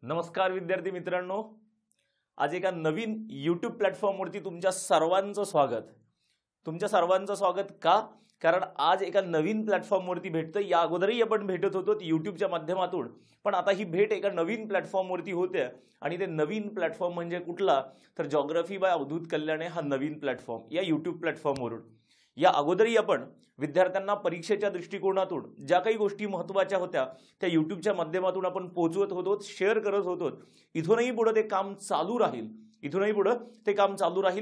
नमस्कार विद्यार्थी मित्रांनो, आज एका नवीन यूट्यूब प्लॅटफॉर्मवरती तुमच्या सर्वांचं स्वागत का? कारण आज एका नवीन प्लॅटफॉर्मवरती भेटतं. या अगोदरही आपण भेटत होतो यूट्यूबच्या माध्यमातून, पण आता ही भेट एका नवीन प्लॅटफॉर्मवरती होते. आणि ते नवीन प्लॅटफॉर्म म्हणजे कुठला? तर जॉग्राफी बाय अवधूत कल्याणे हा नवीन प्लॅटफॉर्म या यूट्यूब प्लॅटफॉर्मवरून. या अगोदरही आपण विद्यार्थ्यांना परीक्षेच्या दृष्टिकोनातून ज्या काही गोष्टी महत्त्वाच्या होत्या त्या यूट्यूबच्या माध्यमातून आपण पोहोचवत होतो, शेअर करत होतो. इथूनही पुढे ते काम चालू राहील.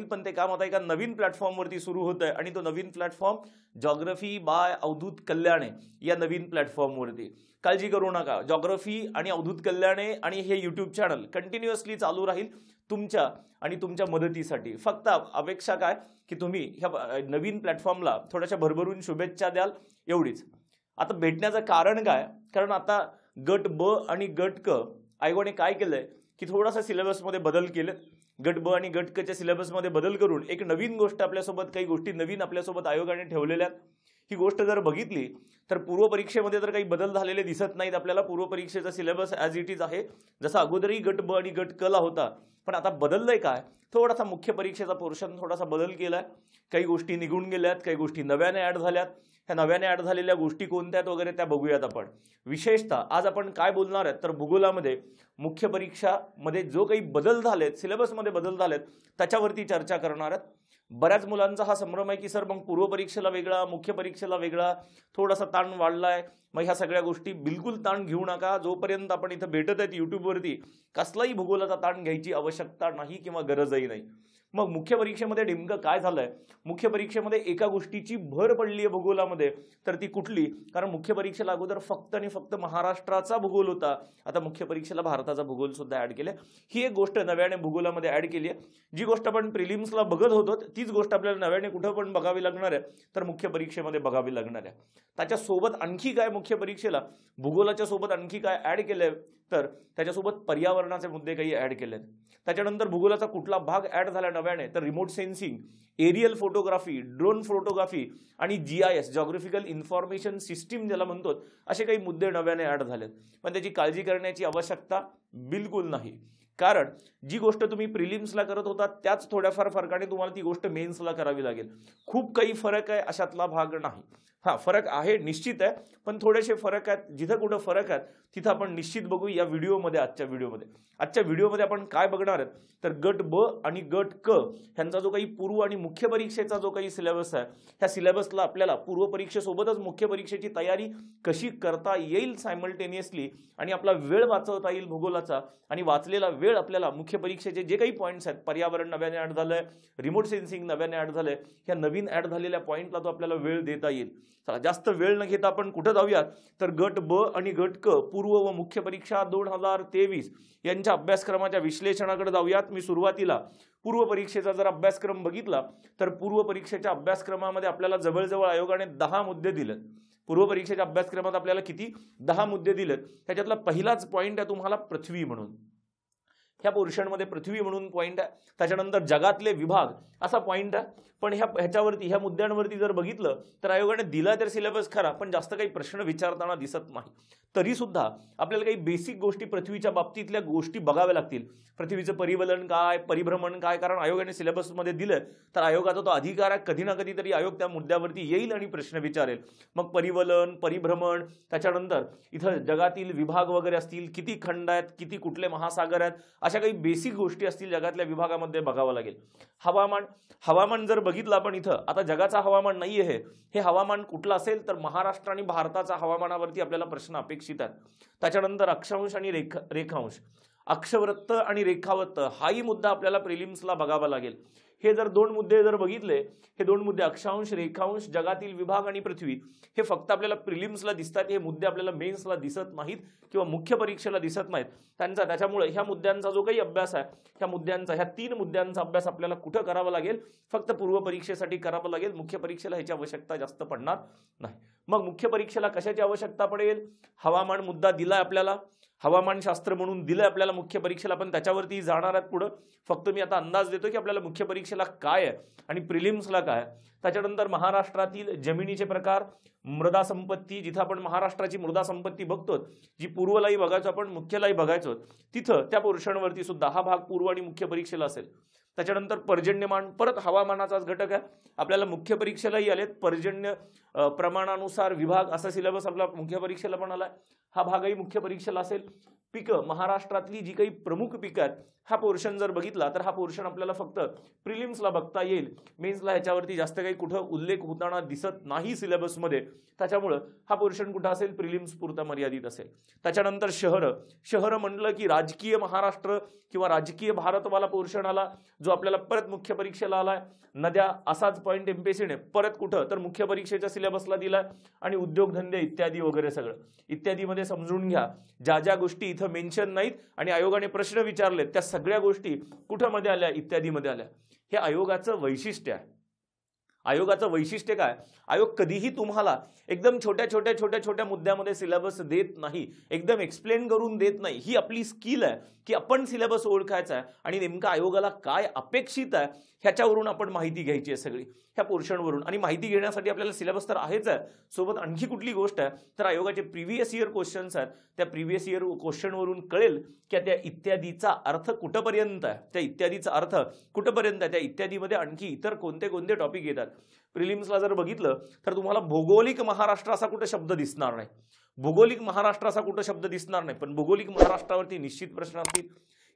पण ते काम आता एका नवीन प्लॅटफॉर्मवरती सुरू होत आहे आणि तो नवीन प्लॅटफॉर्म जॉग्राफी बाय अवधूत कल्याणे या नवीन प्लॅटफॉर्मवरती. काळजी करू नका, जॉग्राफी आणि अवधूत कल्याणे आणि हे यूट्यूब चॅनल कंटिन्युअसली चालू राहील तुमच्या आणि तुमच्या मदतीसाठी. फक्त अपेक्षा काय की तुम्ही ह्या नवीन प्लॅटफॉर्मला थोड्याशा भरभरून शुभेच्छा द्याल, एवढीच. आता भेटण्याचं कारण काय? कारण आता गट ब आणि गट क आयोगाने काय केलंय की थोडासा सिलेबसमध्ये बदल केले. गट ब आणि गट क च्या सिलेबसमध्ये बदल करून एक नवीन गोष्ट आपल्यासोबत, काही गोष्टी नवीन आपल्यासोबत आयोगाने ठेवलेल्या. ही गोष्ट जर बघितली तर पूर्व परीक्षेमध्ये तर काही बदल झालेले दिसत नाहीत आपल्याला. पूर्व परीक्षेचा सिलेबस ॲज इट इज आहे, जसा अगोदरही गट ब आणि गट क ला होता. पण आता बदललंय काय? थोडासा मुख्य परीक्षेचा पोर्शन थोडासा बदल केलाय. काही गोष्टी निघून गेल्यात, काही गोष्टी नव्याने ॲड झाल्यात. ह्या नव्याने ॲड झालेल्या गोष्टी कोणत्या आहेत वगैरे त्या बघूयात आपण. विशेषतः आज आपण काय बोलणार आहेत तर भूगोलामध्ये मुख्य परीक्षामध्ये जो काही बदल झालेत, सिलेबसमध्ये बदल झालेत त्याच्यावरती चर्चा करणार आहेत. बऱ्याच मुलांचा हा संभ्रम आहे की सर मग पूर्व परीक्षेला वेगळा, मुख्य परीक्षेला वेगळा, थोडासा ताण वाढलाय. मग ह्या सगळ्या गोष्टी बिलकुल ताण घेऊ नका. जोपर्यंत आपण इथं भेटत आहेत यूट्यूबवरती, कसलाही भूगोलाचा ताण घ्यायची आवश्यकता नाही किंवा गरजही नाही. मग मुख्य परीक्षेमध्ये नेमकं काय झालंय? मुख्य परीक्षेमध्ये एका गोष्टीची भर पडली आहे भूगोलामध्ये, तर ती कुठली? कारण मुख्य परीक्षेला अगोदर फक्त आणि फक्त महाराष्ट्राचा भूगोल होता. आता मुख्य परीक्षेला भारताचा भूगोल सुद्धा ऍड केले. ही एक गोष्ट नव्याने भूगोलामध्ये ऍड केली आहे. जी गोष्ट आपण प्रिलिम्सला बघत होतो तीच गोष्ट आपल्याला नव्याने कुठं पण बघावी लागणार आहे, तर मुख्य परीक्षेमध्ये बघावी लागणार आहे. त्याच्यासोबत आणखी काय मुख्य परीक्षेला भूगोलाच्या सोबत आणखी काय ऍड केलंय तर त्याच्यासोबत पर्यावरणाचे मुद्दे काही ऍड केलेत. त्याच्यानंतर भूगोलाचा कुठला भाग ऍड झाला नव्याने तर remote sensing, aerial photography, drone photography आणि GIS जॉग्राफिकल इन्फॉर्मेशन सिस्टीम ज्याला म्हणतो, असे काही मुद्दे नव्याने ऍड झालेत. पण त्याची काळजी करण्याची आवश्यकता बिलकुल नाही. कारण जी गोष्ट तुम्ही प्रिलिम्सला करत होता त्याच थोड्याफार फरकाने तुम्हाला ती गोष्ट मेन्सला करावी लागेल. खूप काही फरक आहे अशातला भाग नाही. फरक आहे निश्चित आहे, पण थोडेसे फरक आहेत. जिथं कुठं फरक आहेत तिथं आपण निश्चित बघू या व्हिडिओमध्ये. आजच्या व्हिडिओमध्ये आपण काय बघणार आहेत तर गट ब आणि गट क ह्यांचा जो काही पूर्व आणि मुख्य परीक्षेचा जो काही सिलेबस आहे, ह्या सिलेबसला आपल्याला पूर्व परीक्षेसोबतच मुख्य परीक्षेची तयारी कशी करता येईल सायमल्टेनियसली, आणि आपला वेळ वाचवता येईल भूगोलाचा. आणि वाचलेला वेळ आपल्याला मुख्य परीक्षेचे जे काही पॉईंट्स आहेत, पर्यावरण नव्याने ऍड झालंय, रिमोट सेन्सिंग नव्याने ऍड झालंय, ह्या नवीन ऍड झालेल्या पॉईंटला तो आपल्याला वेळ देता येईल. चला जास्त वेळ न घेता आपण कुठं जाऊयात तर गट ब आणि गट क पूर्व व मुख्य परीक्षा 2023 यांच्या अभ्यासक्रमाच्या विश्लेषणाकडे जाऊयात. मी सुरुवातीला पूर्व परीक्षेचा जर अभ्यासक्रम बघितला तर पूर्व परीक्षेच्या अभ्यासक्रमामध्ये आपल्याला जवळजवळ आयोगाने 10 मुद्दे दिलेत. पूर्व परीक्षेच्या अभ्यासक्रमात आपल्याला किती 10 मुद्दे दिलेत. त्याच्यातला पहिलाच पॉईंट आहे तुम्हाला पृथ्वी म्हणून. ह्या पोर्शनमध्ये पृथ्वी म्हणून पॉईंट आहे. त्याच्यानंतर जगातले विभाग असा पॉईंट आहे. पण ह्या मुद्द्यांवरती जर बघितलं तर आयोगाने दिला तर सिलेबस खरा, पण जास्त काही प्रश्न विचारताना दिसत नाही. तरी सुद्धा आपल्याला काही बेसिक गोष्टी पृथ्वीच्या बाबतीतल्या गोष्टी बघाव्या लागतील. पृथ्वीचं परिवलन काय, परिभ्रमण काय, कारण आयोगाने सिलेबसमध्ये दिलं तर आयोगाचा तो अधिकार आहे. कधी ना कधी तरी आयोग त्या मुद्द्यावरती येईल आणि प्रश्न विचारेल. मग परिवलन, परिभ्रमण, त्याच्यानंतर इथं जगातील विभाग वगैरे असतील, किती खंड आहेत, किती कुठले महासागर आहेत, अशा काही बेसिक गोष्टी असतील जगातल्या विभागामध्ये बघावं लागेल. हवामान जर बघितलं आपण इथं, आता जगाचा हवामान नाही आहे, हे हवामान कुठलं असेल तर महाराष्ट्र आणि भारताचा हवामानावरती आपल्याला प्रश्न अपेक्षित आहेत. त्याच्यानंतर अक्षांश आणि रेखांश, अक्षवृत्त आणि रेखावृत्त हाही मुद्दा आपल्याला प्रिलिम्सला बघावा लागेल. हे जर 2 मुद्दे जर बघितले, हे 2 मुद्दे अक्षांश, रेखांश, जगातील विभाग आणि पृथ्वी, हे फक्त आपल्याला प्रिलिम्सला दिसतात. हे मुद्दे आपल्याला मेन्सला दिसत नाहीत किंवा मुख्य परीक्षेला दिसत नाहीत. त्याच्यामुळे ह्या मुद्द्यांचा जो काही अभ्यास आहे, ह्या 3 मुद्द्यांचा अभ्यास आपल्याला कुठं करावा लागेल? फक्त पूर्व परीक्षेसाठी करावा लागेल. मुख्य परीक्षेला ह्याची आवश्यकता जास्त पडणार नाही. मग मुख्य परीक्षेला कशाची आवश्यकता पडेल? हवामान मुद्दा दिलाय आपल्याला. हवामानशास्त्र म्हणून दिलं आपल्याला मुख्य परीक्षेला, पण त्याच्यावरती जाणार आहेत पुढं. फक्त मी आता अंदाज देतो की आपल्याला मुख्य परीक्षेला काय आहे आणि प्रिलिम्सला काय आहे. त्याच्यानंतर महाराष्ट्रातील जमिनीचे प्रकार, मृदा संपत्ती, जिथं आपण महाराष्ट्राची मृदा संपत्ती बघतो, जी पूर्वलाही बघायचो आपण, मुख्यलाही बघायचो, तिथं त्या पोर्शनवरती सुद्धा हा भाग पूर्व आणि मुख्य परीक्षेला असेल. त्याच्यानंतर पर्जन्यमान, परत हवामानाचाच घटक आहे. आपल्याला मुख्य परीक्षेलाही आलेत पर्जन्य प्रमाणानुसार विभाग असा सिलेबस आपला मुख्य परीक्षेला पण आलाय. हा भागही मुख्य परीक्षेला असेल. पिकं, महाराष्ट्रातली जी काही प्रमुख पिकं आहेत, हा पोर्शन जर बघितला तर हा पोर्शन आपल्याला फक्त प्रिलिम्सला बघता येईल. मेन्सला ह्याच्यावरती जास्त काही कुठं उल्लेख होताना दिसत नाही सिलेबसमध्ये. त्याच्यामुळं हा पोर्शन कुठं असेल, प्रिलिम्स पुरता मर्यादित असेल. त्याच्यानंतर शहरं म्हटलं की राजकीय महाराष्ट्र किंवा राजकीय भारतवाला पोर्शन आला, जो आपल्याला परत मुख्य परीक्षेला आलाय. नद्या, असाच पॉईंट एमपीएससीने परत कुठं तर मुख्य परीक्षेच्या सिलेबसला दिलाय. आणि उद्योगधंदे इत्यादी वगैरे सगळं. इत्यादीमध्ये समजून घ्या, ज्या ज्या गोष्टी इथं मेन्शन नाहीत आणि आयोगाने प्रश्न विचारलेत त्या सगळ्या गोष्टी कुठं मध्ये आल्या, इत्यादीमध्ये आल्या. हे आयोगाचं वैशिष्ट्य आहे. आयोगाचं वैशिष्ट्य काय, आयोग कधीही तुम्हाला एकदम छोट्या मुद्द्यामध्ये सिलेबस देत नाही, एकदम एक्सप्लेन करून देत नाही. ही आपली स्किल आहे की आपण सिलेबस ओळखायचा आहे आणि नेमका आयोगाला काय अपेक्षित आहे ह्याच्यावरून आपण माहिती घ्यायची आहे सगळी, ह्या पोर्शनवरून. आणि माहिती घेण्यासाठी आपल्याला सिलेबस तर आहेच आहे, सोबत आणखी कुठली गोष्ट आहे तर आयोगाचे प्रिव्हियस इयर क्वेश्चन्स आहेत. त्या प्रिव्हियस इयर क्वेश्चनवरून कळेल की त्या इत्यादीचा अर्थ कुठपर्यंत आहे, त्या इत्यादीचा अर्थ कुठपर्यंत आहे, त्या इत्यादीमध्ये आणखी इतर कोणते कोणते टॉपिक येतात. प्रिलिम्सला जर बघितलं तर तुम्हाला भौगोलिक महाराष्ट्र असा कुठे शब्द दिसणार नाही, भौगोलिक महाराष्ट्र असा कुठं शब्द दिसणार नाही, पण भौगोलिक महाराष्ट्रावरती निश्चित प्रश्न असतील.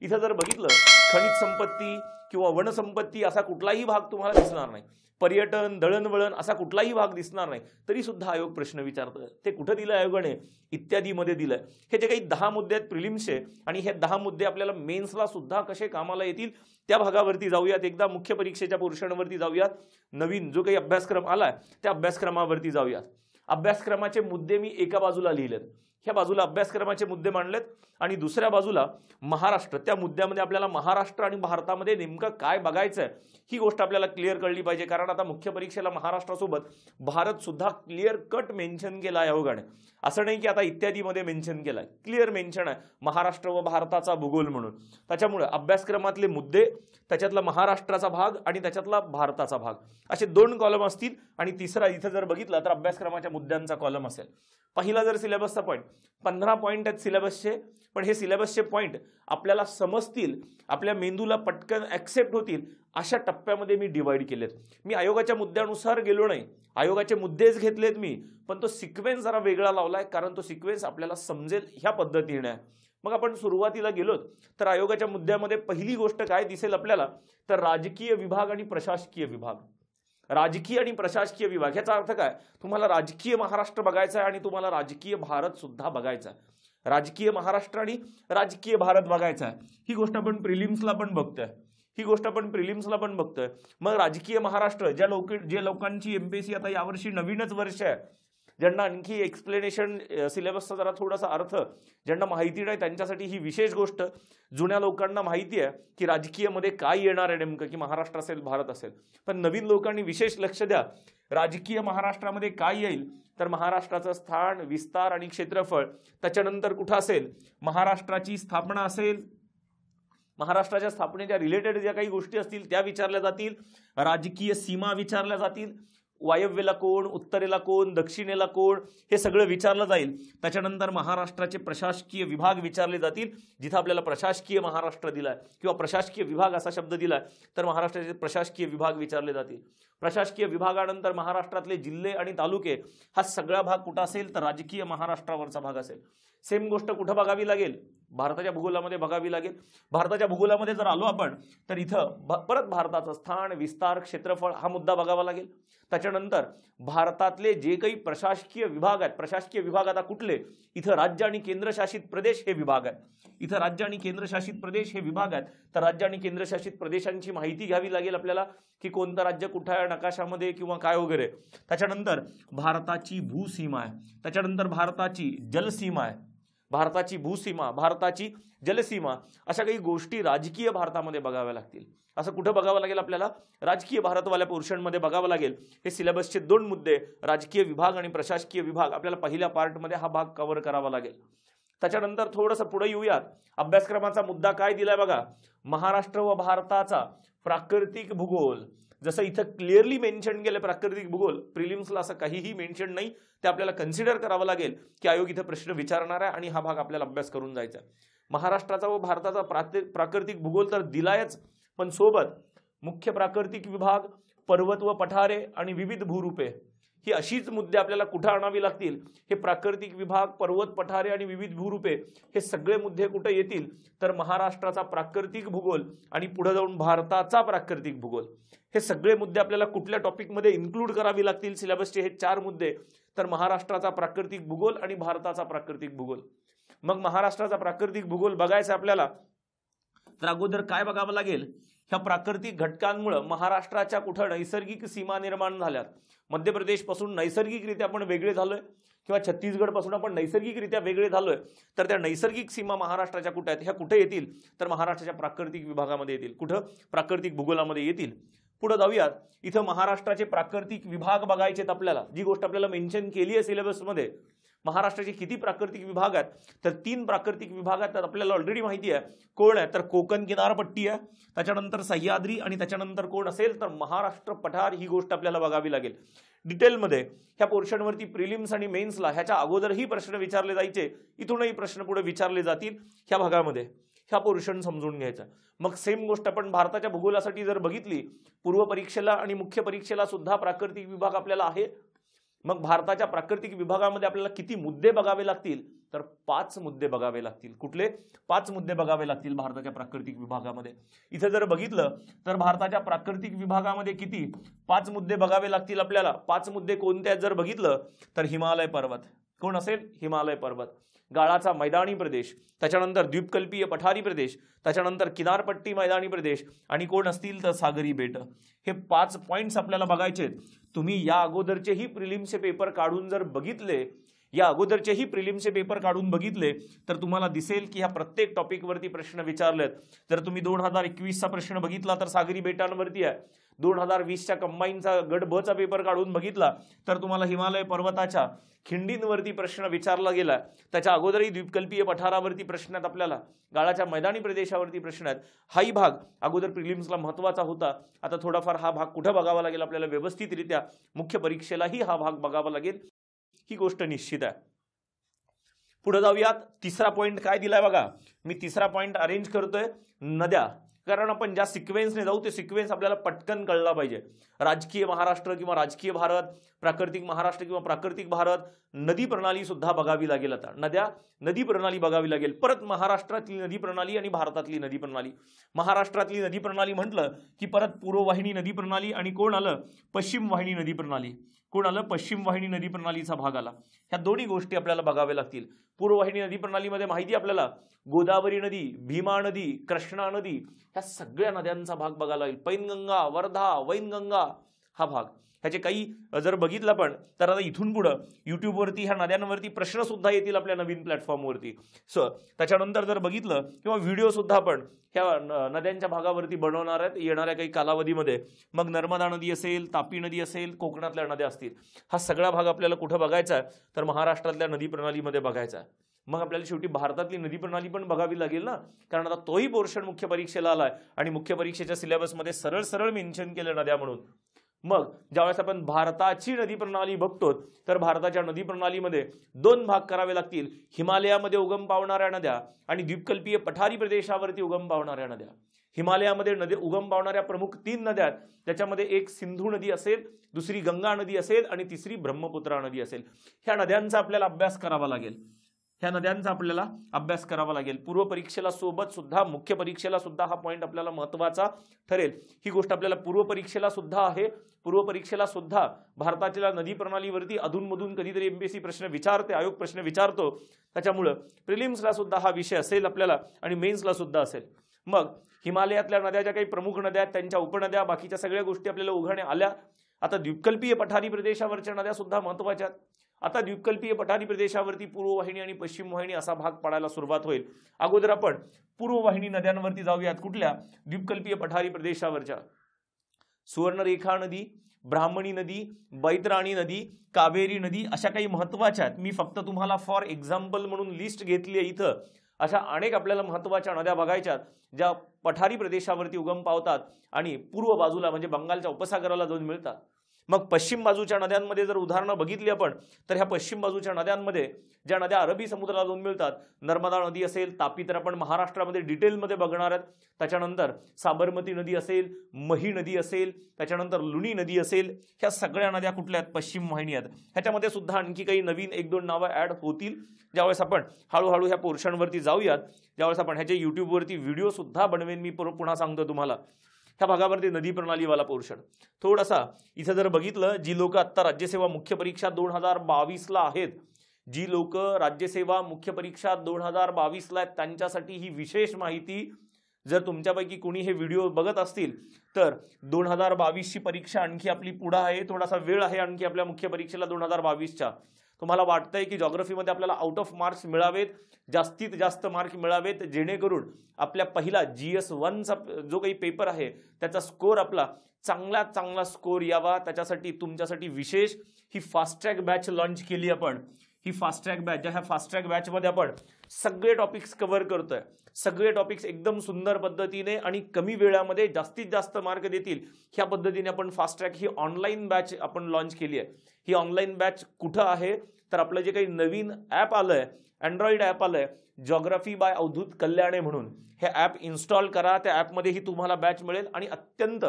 इथं जर बघितलं खनिज संपत्ती किंवा वनसंपत्ती असा कुठलाही भाग तुम्हाला दिसणार नाही. पर्यटन, दळणवळण असा कुठलाही भाग दिसणार नाही. तरी सुद्धा आयोग प्रश्न विचारतोय. ते कुठं दिलं आयोगाने, इत्यादीमध्ये दिलंय. हे जे काही 10 मुद्दे आहेत प्रिलिम्सचे आणि हे 10 मुद्दे आपल्याला मेन्सला सुद्धा कसे कामाला येतील त्या भागावरती जाऊयात. एकदा मुख्य परीक्षेच्या पोर्शनवरती जाऊयात. नवीन जो काही अभ्यासक्रम आलाय त्या अभ्यासक्रमावरती जाऊयात. अभ्यासक्रमाचे मुद्दे मी एका बाजूला लिहिलेत, ह्या बाजूला अभ्यासक्रमाचे मुद्दे मांडलेत आणि दुसऱ्या बाजूला महाराष्ट्र, त्या मुद्द्यामध्ये आपल्याला महाराष्ट्र आणि भारतामध्ये नेमकं काय बघायचं आहे ही गोष्ट आपल्याला क्लिअर कळली पाहिजे. कारण आता मुख्य परीक्षेला महाराष्ट्रासोबत भारत सुद्धा क्लिअर कट मेन्शन केला आहे आयोगाने. असं नाही की आता इत्यादीमध्ये मेन्शन केलाय, क्लिअर मेन्शन आहे महाराष्ट्र व भारताचा भूगोल म्हणून. त्याच्यामुळे अभ्यासक्रमातले मुद्दे, त्याच्यातला महाराष्ट्राचा भाग आणि त्याच्यातला भारताचा भाग असे 2 कॉलम असतील आणि तिसरा इथं जर बघितला तर अभ्यासक्रमाच्या मुद्द्यांचा कॉलम असेल. पहिला जर सिलेबसचा पॉईंट, 15 पॉईंट आहेत सिलेबसचे, पण हे सिलेबसचे पॉईंट आपल्याला समजतील, आपल्या मेंदूला पटकन ऍक्सेप्ट होतील अशा टप्प्यामध्ये मी डिवाइड केलेत. मी आयोगाच्या मुद्द्यानुसार गेलो नाही, आयोगाचे मुद्देच घेतलेत मी, पण तो सिक्वेन्स जरा वेगळा लावलाय कारण तो सिक्वेन्स आपल्याला समजेल ह्या पद्धतीने आहे. मग आपण सुरुवातीला गेलो तर आयोगाच्या मुद्द्यामध्ये पहिली गोष्ट काय दिसेल आपल्याला तर राजकीय विभाग आणि प्रशासकीय विभाग. राजकीय आणि प्रशासकीय विभाग ह्याचा अर्थ काय, तुम्हाला राजकीय महाराष्ट्र बघायचा आहे आणि तुम्हाला राजकीय भारत सुद्धा बघायचा आहे. राजकीय महाराष्ट्र आणि राजकीय भारत बघायचा आहे. ही गोष्ट आपण प्रिलिम्सला पण बघतोय, मग राजकीय महाराष्ट्र जे लोकांची एमपीएससी आता यावर्षी नवीनच वर्ष आहे, ज्यांना आणखी एक्सप्लेनेशन सिलेबसचा जरा थोडासा अर्थ ज्यांना माहिती नाही त्यांच्यासाठी ही विशेष गोष्ट. जुन्या लोकांना माहिती आहे की राजकीयमध्ये काय येणार आहे नेमकं, की महाराष्ट्र असेल भारत असेल, पण नवीन लोकांनी विशेष लक्ष द्या. राजकीय महाराष्ट्रामध्ये काय येईल तर महाराष्ट्राचं स्थान, विस्तार आणि क्षेत्रफळ, त्याच्यानंतर कुठं असेल महाराष्ट्राची स्थापना असेल, महाराष्ट्राच्या स्थापनेच्या रिलेटेड ज्या काही गोष्टी असतील त्या विचारल्या जातील, राजकीय सीमा विचारल्या जातील, वायव्येला कोण, उत्तरेला कोण, दक्षिणेला कोण, हे सगळं विचारलं जाईल. त्याच्यानंतर महाराष्ट्राचे प्रशासकीय विभाग विचारले जातील, जिथं आपल्याला प्रशासकीय महाराष्ट्र दिलाय किंवा प्रशासकीय विभाग असा शब्द दिलाय तर महाराष्ट्राचे प्रशासकीय विभाग विचारले जातील. प्रशासकीय विभागानंतर महाराष्ट्रातले जिल्हे आणि तालुके हा सगळा भाग कुठं असेल तर राजकीय महाराष्ट्रावरचा भाग असेल. सेम गोष्ट कुठं बघावी लागेल, भारताच्या भूगोलामध्ये बघावी लागेल. भारताच्या भूगोलामध्ये जर आलो आपण तर इथं परत भारताचं स्थान, विस्तार, क्षेत्रफळ हा मुद्दा बघावा लागेल. त्याच्यानंतर भारतातले जे काही प्रशासकीय विभाग आहेत, प्रशासकीय विभाग आता कुठले, इथं राज्य आणि केंद्रशासित प्रदेश हे विभाग आहेत. इथं राज्य आणि केंद्रशासित प्रदेश हे विभाग आहेत, तर राज्य आणि केंद्रशासित प्रदेशांची माहिती घ्यावी लागेल आपल्याला की कोणतं राज्य कुठं आहे नकाशामध्ये किंवा काय वगैरे. त्याच्यानंतर भारताची भूसीमा आहे, त्याच्यानंतर भारताची जलसीमा आहे, भारताची भूसीमा, भारताची जलसीमा, अशा काही गोष्टी राजकीय भारतामध्ये बघाव्या लागतील. असं कुठं बघावं लागेल आपल्याला, राजकीय भारतवाल्या पोर्शनमध्ये बघावं लागेल. हे सिलेबसचे 2 मुद्दे, राजकीय विभाग आणि प्रशासकीय विभाग, आपल्याला पहिल्या पार्टमध्ये हा भाग कव्हर करावा लागेल. त्याच्यानंतर थोडंसं पुढे येऊयात. अभ्यासक्रमाचा मुद्दा काय दिलाय बघा, महाराष्ट्र व भारताचा प्राकृतिक भूगोल. जसं इथं क्लिअरली मेन्शन केलं प्राकृतिक भूगोल, प्रिलिम्सला असं काहीही मेन्शन नाही. ते आपल्याला कन्सिडर करावं लागेल की आयोग इथं प्रश्न विचारणार आहे आणि हा भाग आपल्याला अभ्यास करून जायचा आहे. महाराष्ट्राचा व भारताचा प्राकृतिक भूगोल तर दिलायच, पण सोबत मुख्य प्राकृतिक विभाग, पर्वत व पठारे आणि विविध भूरूपे ही अशीच मुद्दे आपल्याला कुठे आणावी लागतील. हे प्राकृतिक विभाग, पर्वत, पठारे आणि विविध भूरूपे हे सगळे मुद्दे कुठे येतील तर महाराष्ट्राचा प्राकृतिक भूगोल आणि पुढे जाऊन भारताचा प्राकृतिक भूगोल. हे सगळे मुद्दे आपल्याला कुठल्या टॉपिकमध्ये इन्क्लूड करावे लागतील सिलेबसचे हे 4 मुद्दे तर महाराष्ट्राचा प्राकृतिक भूगोल आणि भारताचा प्राकृतिक भूगोल. मग महाराष्ट्राचा प्राकृतिक भूगोल बघायचा आपल्याला तर अगोदर काय बघावं लागेल, ह्या प्राकृतिक घटकांमुळे महाराष्ट्राच्या कुठं नैसर्गिक सीमा निर्माण झाल्यात. मध्य प्रदेश पासून नैसर्गिकरित्या आपण वेगळे झालोय किंवा छत्तीसगड पासून आपण नैसर्गिकरित्या वेगळे झालोय, तर त्या नैसर्गिक सीमा महाराष्ट्राच्या कुठे आहेत, ह्या कुठे येतील तर महाराष्ट्राच्या प्राकृतिक विभागामध्ये येतील. कुठं प्राकृतिक भूगोलामध्ये येतील. पुढे जाऊयात. इथं महाराष्ट्राचे प्राकृतिक विभाग बघायचेत आपल्याला. जी गोष्ट आपल्याला मेन्शन केली आहे सिलेबसमध्ये, महाराष्ट्राचे किती प्राकृतिक विभाग आहेत तर 3 प्राकृतिक विभाग आहेत. आपल्याला ऑलरेडी माहिती आहे कोण आहे तर कोकण किनारपट्टी आहे, त्याच्यानंतर सह्याद्री आणि त्याच्यानंतर कोण असेल तर महाराष्ट्र पठार. ही गोष्ट आपल्याला बघावी लागेल डिटेलमध्ये. ह्या पोर्शनवरती प्रिलिम्स आणि मेन्सला ह्याच्या अगोदरही प्रश्न विचारले जायचे, इथूनही प्रश्न पुढे विचारले जातील ह्या भागामध्ये. ह्या पोर्शन समजून घ्यायचा. मग सेम गोष्ट आपण भारताच्या भूगोलासाठी जर बघितली, पूर्व परीक्षेला आणि मुख्य परीक्षेला सुद्धा प्राकृतिक विभाग आपल्याला आहे. मग भारताच्या प्राकृतिक विभागामध्ये आपल्याला किती मुद्दे बघावे लागतील तर 5 मुद्दे बघावे लागतील. कुठले 5 मुद्दे बघावे लागतील भारताच्या प्राकृतिक विभागामध्ये. इथे जर बघितलं तर भारताच्या प्राकृतिक विभागामध्ये किती 5 मुद्दे बघावे लागतील आपल्याला. 5 मुद्दे कोणते जर बघितलं तर हिमालय पर्वत. कोण असेल हिमालय पर्वत, गाळाचा मैदानी प्रदेश, त्याच्यानंतर द्वीपकल्पीय पठारी प्रदेश, त्याच्यानंतर किनारपट्टी मैदानी प्रदेश आणि कोण असतील तर सागरी बेट. हे 5 पॉइंट्स आपल्याला बघायचे. तुम्ही या अगोदरचेही प्रिलिम्सचे पेपर काढून जर बघितले, तर तुम्हाला दिसेल की ह्या प्रत्येक टॉपिकवरती प्रश्न विचारलेत. जर तुम्ही 2021चा प्रश्न बघितला तर सागरी बेटांवरती आहे. 2020च्या कंबाईनचा गट ब चा पेपर काढून बघितला तर तुम्हाला हिमालय पर्वताच्या खिंडींवरती प्रश्न विचारला गेला. त्याच्या अगोदरही द्वीपकल्पीय पठारावरती प्रश्न आहेत आपल्याला, गाळाच्या मैदानी प्रदेशावरती प्रश्न आहेत. हाही भाग अगोदर प्रिलिम्सला महत्वाचा होता. आता थोडाफार हा भाग कुठे बघावा लागेल आपल्याला व्यवस्थितरित्या, मुख्य परीक्षेलाही हा भाग बघावा लागेल. ही गोष्ट निश्चित आहे. पुढे जाऊयात. तिसरा पॉइंट काय दिलाय बघा, मी तिसरा पॉइंट अरेंज करतोय नद्या. कारण आपण ज्या सिक्वेन्सने जाऊ ते सिक्वेन्स आपल्याला पटकन कळला पाहिजे. राजकीय महाराष्ट्र किंवा राजकीय भारत, प्राकृतिक महाराष्ट्र किंवा प्राकृतिक भारत, नदी प्रणाली सुद्धा बघावी लागेल. आता नद्या, नदी प्रणाली बघावी लागेल. परत महाराष्ट्रातली नदी प्रणाली आणि भारतातली नदी प्रणाली. महाराष्ट्रातली नदी प्रणाली म्हटलं की परत पूर्ववाहिनी नदी प्रणाली आणि कोण आलं पश्चिम वाहिनी नदी प्रणाली. कोण आलं पश्चिम वाहिनी नदी प्रणालीचा भाग आला. ह्या दोन्ही गोष्टी आपल्याला बघाव्या लागतील. पूर्ववाहिनी नदी प्रणालीमध्ये माहिती आपल्याला गोदावरी नदी, भीमा नदी, कृष्णा नदी, ह्या सगळ्या नद्यांचा भाग बघायला लागेल. पैनगंगा, वर्धा, वैनगंगा हा भाग. ह्याचे काही जर बघितलं पण तर आता इथून पुढे युट्यूबवरती ह्या नद्यांवरती प्रश्न सुद्धा येतील आपल्या नवीन प्लॅटफॉर्मवरती. त्याच्यानंतर जर बघितलं किंवा व्हिडिओ सुद्धा आपण ह्या नद्यांच्या भागावरती बनवणार आहेत येणाऱ्या काही कालावधीमध्ये. मग नर्मदा नदी असेल, तापी नदी असेल, कोकणातल्या नद्या असतील, हा सगळा भाग आपल्याला कुठं बघायचा आहे तर महाराष्ट्रातल्या नदी प्रणालीमध्ये बघायचा आहे. मग आपल्याला शेवटी भारतातली नदी प्रणाली पण बघावी लागेल ना, कारण आता तोही पोर्शन मुख्य परीक्षेला आलाय आणि मुख्य परीक्षेच्या सिलेबसमध्ये सरळ सरळ मेन्शन केलं नद्या म्हणून. मग ज्यावेळेस आपण भारताची नदी प्रणाली बघतो तर भारताच्या नदी प्रणालीमध्ये 2 भाग करावे लागतील. हिमालयामध्ये उगम पावणाऱ्या नद्या आणि द्वीपकल्पीय पठारी प्रदेशावरती उगम पावणाऱ्या नद्या. हिमालयामध्ये नदी उगम पावणाऱ्या प्रमुख 3 नद्या आहेत. त्याच्यामध्ये एक सिंधू नदी असेल, दुसरी गंगा नदी असेल आणि तिसरी ब्रह्मपुत्रा नदी असेल. ह्या नद्यांचा आपल्याला अभ्यास करावा लागेल. पूर्व परीक्षेला सोबत सुद्धा मुख्य परीक्षेला सुद्धा हा पॉइंट आपल्याला महत्वाचा ठरेल. ही गोष्ट आपल्याला पूर्व परीक्षेला सुद्धा आहे. पूर्व परीक्षेला सुद्धा भारताच्या नदी प्रणालीवरती अधूनमधून कधीतरी एमपीएससी प्रश्न विचारते, आयोग प्रश्न विचारतो. त्याच्यामुळे प्रिलिम्सला सुद्धा हा विषय असेल आपल्याला आणि मेन्सला सुद्धा असेल. मग हिमालयातल्या नद्या ज्या काही प्रमुख नद्या आहेत त्यांच्या उपनद्या, बाकीच्या सगळ्या गोष्टी आपल्याला उघडणे आल्या. आता द्वीपकल्पीय पठारी प्रदेशावरच्या नद्या सुद्धा महत्वाच्या आहेत. आता द्वीपकल्पीय पठारी प्रदेशावरती पूर्ववाहिनी आणि पश्चिम वाहिनी असा भाग पडायला सुरुवात होईल. अगोदर आपण पूर्ववाहिनी नद्यांवरती जाऊयात. कुठल्या? द्वीपकल्पीय पठारी प्रदेशावरच्या. सुवर्णरेखा नदी, ब्राह्मणी नदी, बैतराणी नदी, कावेरी नदी अशा काही महत्वाच्या आहेत. मी फक्त तुम्हाला फॉर एक्झाम्पल म्हणून लिस्ट घेतली आहे इथं. अशा अनेक आपल्याला महत्वाच्या नद्या बघायच्यात ज्या पठारी प्रदेशावरती उगम पावतात आणि पूर्व बाजूला म्हणजे बंगालच्या उपसागराला जाऊन मिळतात. मग पश्चिम बाजूच्या नद्यांमध्ये जर उदाहरणं बघितली आपण तर ह्या पश्चिम बाजूच्या नद्यांमध्ये ज्या नद्या अरबी समुद्राला जाऊन मिळतात, नर्मदा नदी असेल, तापी तर आपण महाराष्ट्रामध्ये डिटेलमध्ये बघणार आहेत. त्याच्यानंतर साबरमती नदी असेल, मही नदी असेल, त्याच्यानंतर लुणी नदी असेल, ह्या सगळ्या नद्या कुठल्या आहेत? पश्चिम वाहिनी आहेत. ह्याच्यामध्ये सुद्धा आणखी काही नवीन 1-2 नावं ऍड होतील ज्यावेळेस आपण हळूहळू ह्या पोर्शनवरती जाऊयात. ज्यावेळेस आपण ह्याचे युट्यूबवरती व्हिडिओ सुद्धा बनवेन. मी पुन्हा सांगतो तुम्हाला ह्या भागावरती नदी प्रणालीवाला पोर्शन थोडासा इथं जर बघितलं, जी लोक आता राज्यसेवा मुख्य परीक्षा 2022ला आहेत, जी लोक राज्यसेवा मुख्य परीक्षा 2022ला आहेत त्यांच्यासाठी ही विशेष माहिती. जर तुमच्यापैकी कोणी हे व्हिडिओ बघत असतील तर 2022ची परीक्षा आणखी आपली पुढे आहे, थोडासा वेळ आहे आणखी आपल्या मुख्य परीक्षेला 2022च्या. तुम्हाला वाटतंय की जॉग्रफीमध्ये आपल्याला आउट ऑफ मार्क्स मिळावेत, जास्तीत जास्त मार्क मिळावेत, जेणेकरून आपल्या पहिला GS1चा जो काही पेपर आहे त्याचा स्कोर आपला चांगल्यात चांगला स्कोर यावा. त्याच्यासाठी तुमच्यासाठी विशेष ही फास्ट ट्रॅक बॅच लॉन्च केली आपण. ही फास्ट ट्रॅक बॅच, ह्या फास्ट ट्रॅक बॅचमध्ये आपण सगळे टॉपिक्स कव्हर करतोय. सगळे टॉपिक्स एकदम सुंदर पद्धतीने आणि कमी वेळामध्ये जास्तीत जास्त मार्क देतील ह्या पद्धतीने आपण फास्ट ट्रॅक ही ऑनलाईन बॅच आपण लॉन्च केली आहे. ही ऑनलाईन बॅच कुठं आहे तर आपलं जे काही नवीन ॲप आलंय, अँड्रॉइड ॲप आलंय जॉग्रफी बाय अवधूत कल्याणे म्हणून, हे ॲप इन्स्टॉल करा. त्या ॲपमध्ये ही तुम्हाला बॅच मिळेल आणि अत्यंत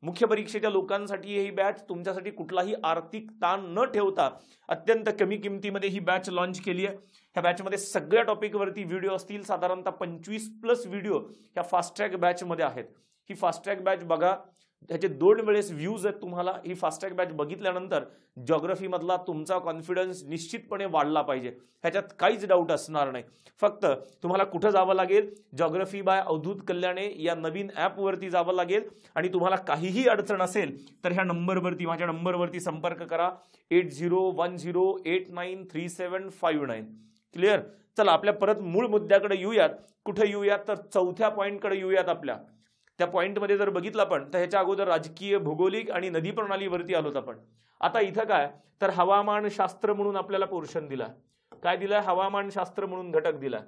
मुख्य परीक्षेच्या लोकांसाठी ही बॅच तुमच्यासाठी कुठलाही आर्थिक ताण न ठेवता अत्यंत कमी किमतीमध्ये ही बॅच लॉन्च केली आहे. ह्या बॅचमध्ये सगळ्या टॉपिकवरती व्हिडिओ असतील, साधारणतः 25+ व्हिडिओ ह्या फास्ट ट्रॅक बॅचमध्ये आहेत. ही फास्ट ट्रॅक बॅच बघा, ह्याचे 2 वेळेस व्ह्यूज आहेत तुम्हाला. ही फास्ट ट्रॅक बॅच बघितल्यानंतर जॉग्रफीमधला तुमचा कॉन्फिडन्स निश्चितपणे वाढला पाहिजे, ह्याच्यात काहीच डाऊट असणार नाही. फक्त तुम्हाला कुठं जावं लागेल? जॉग्रफी बाय अवधूत कल्याणे या नवीन ॲपवरती जावं लागेल आणि तुम्हाला काहीही अडचण असेल तर ह्या नंबरवरती, माझ्या नंबरवरती संपर्क करा 8010893759. क्लिअर? चला आपल्या परत मूळ मुद्द्याकडे येऊयात. कुठे येऊयात तर चौथ्या पॉईंटकडे येऊयात. आपल्या त्या पॉईंटमध्ये जर बघितलं आपण तर ह्याच्या अगोदर राजकीय, भौगोलिक आणि नदी प्रणालीवरती आलोत आपण. आता इथं काय तर हवामानशास्त्र म्हणून आपल्याला पोर्शन दिला. काय दिलाय? हवामानशास्त्र म्हणून घटक दिलाय.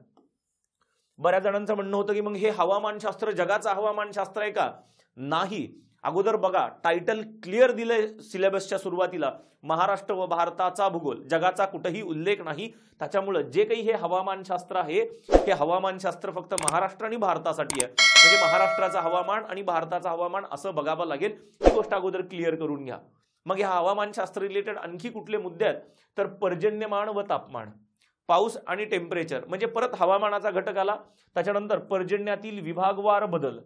बऱ्याच जणांचं म्हणणं होतं की मग हे हवामानशास्त्र जगाचं हवामानशास्त्र आहे का? नाही. अगोदर बघा, टायटल क्लिअर दिलंय सिलेबसच्या सुरुवातीला, महाराष्ट्र व भारताचा भूगोल, जगाचा कुठेही उल्लेख नाही. त्याच्यामुळे जे काही हे हवामानशास्त्र आहे हे हवामानशास्त्र फक्त महाराष्ट्र आणि भारतासाठी आहे. म्हणजे महाराष्ट्राचं हवामान आणि भारताचं हवामान असं बघावं लागेल. ही गोष्ट अगोदर क्लिअर करून घ्या. मग या हवामानशास्त्र रिलेटेड आणखी कुठले मुद्दे आहेत तर पर्जन्यमान व तापमान, पाऊस आणि टेम्परेचर म्हणजे परत हवामानाचा घटक आला. त्याच्यानंतर पर्जन्यातील विभागवार बदल,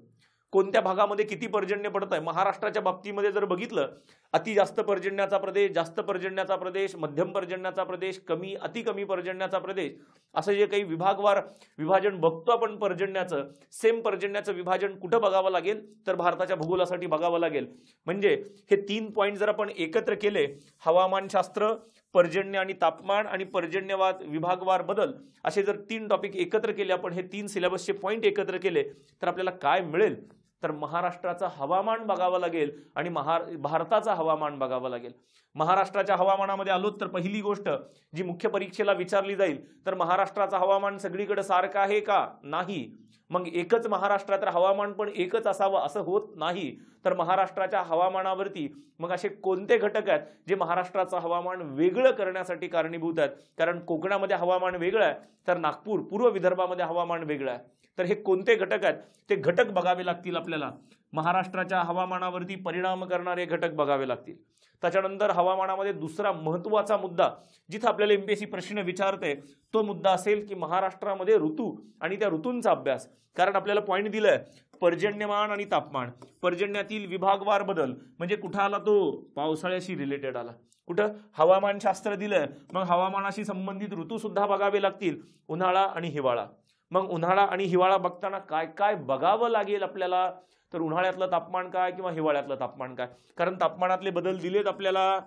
कोणत्या भागामध्ये किती पर्जन्य पडत आहे. महाराष्ट्राच्या बाबतीमध्ये जर बघितलं, अति जास्त पर्जन्याचा प्रदेश, जास्त पर्जन्याचा प्रदेश, मध्यम पर्जन्याचा प्रदेश, कमी अति कमी पर्जन्याचा प्रदेश, असं जे काही विभागवार विभाजन बघतो आपण पर्जन्याचं, सेम पर्जन्याचं विभाजन कुठं बघावं लागेल तर भारताच्या भूगोलासाठी बघावं लागेल. म्हणजे हे 3 पॉईंट जर आपण एकत्र केले, हवामानशास्त्र, पर्जन्य आणि तापमान आणि पर्जन्यवाद विभागवार बदल, असे जर 3 टॉपिक एकत्र केले आपण, हे 3 सिलेबसचे पॉईंट एकत्र केले तर आपल्याला काय मिळेल तर महाराष्ट्राचं हवामान बघावं लागेल आणि भारताचं हवामान बघावं लागेल. महाराष्ट्राच्या हवामानामध्ये आलोत तर पहिली गोष्ट जी मुख्य परीक्षेला विचारली जाईल तर महाराष्ट्राचं हवामान सगळीकडे सारखं आहे का? नाही. मग एकच महाराष्ट्रात तर हवामान पण एकच असावं असं होत नाही. तर महाराष्ट्राच्या हवामानावरती मग असे कोणते घटक आहेत जे महाराष्ट्राचं हवामान वेगळं करण्यासाठी कारणीभूत आहेत? कारण कोकणामध्ये हवामान वेगळं आहे तर नागपूर, पूर्व विदर्भामध्ये हवामान वेगळं आहे. तर हे कोणते घटक आहेत ते घटक बघावे लागतील आपल्याला. महाराष्ट्राच्या हवामानावरती परिणाम करणारे घटक बघावे लागतील. त्याच्यानंतर हवामानामध्ये दुसरा महत्त्वाचा मुद्दा जिथे आपल्याला MPSC प्रश्न विचारते तो मुद्दा असेल की महाराष्ट्रामध्ये ऋतू आणि त्या ऋतूंचा अभ्यास. कारण आपल्याला पॉईंट दिलाय पर्जन्यमान आणि तापमान, पर्जन्यातील विभागवार बदल म्हणजे कुठं आला तो? पावसाळ्याशी रिलेटेड आला. कुठं? हवामानशास्त्र दिलंय. मग हवामानाशी संबंधित ऋतू सुद्धा बघावे लागतील, उन्हाळा आणि हिवाळा. मग उन्हाळा आणि हिवाळा बघताना काय काय बघावं लागेल आपल्याला तर उन्हाळ्यातलं तापमान काय किंवा हिवाळ्यातलं तापमान काय? कारण तापमानातले बदल दिलेत आपल्याला.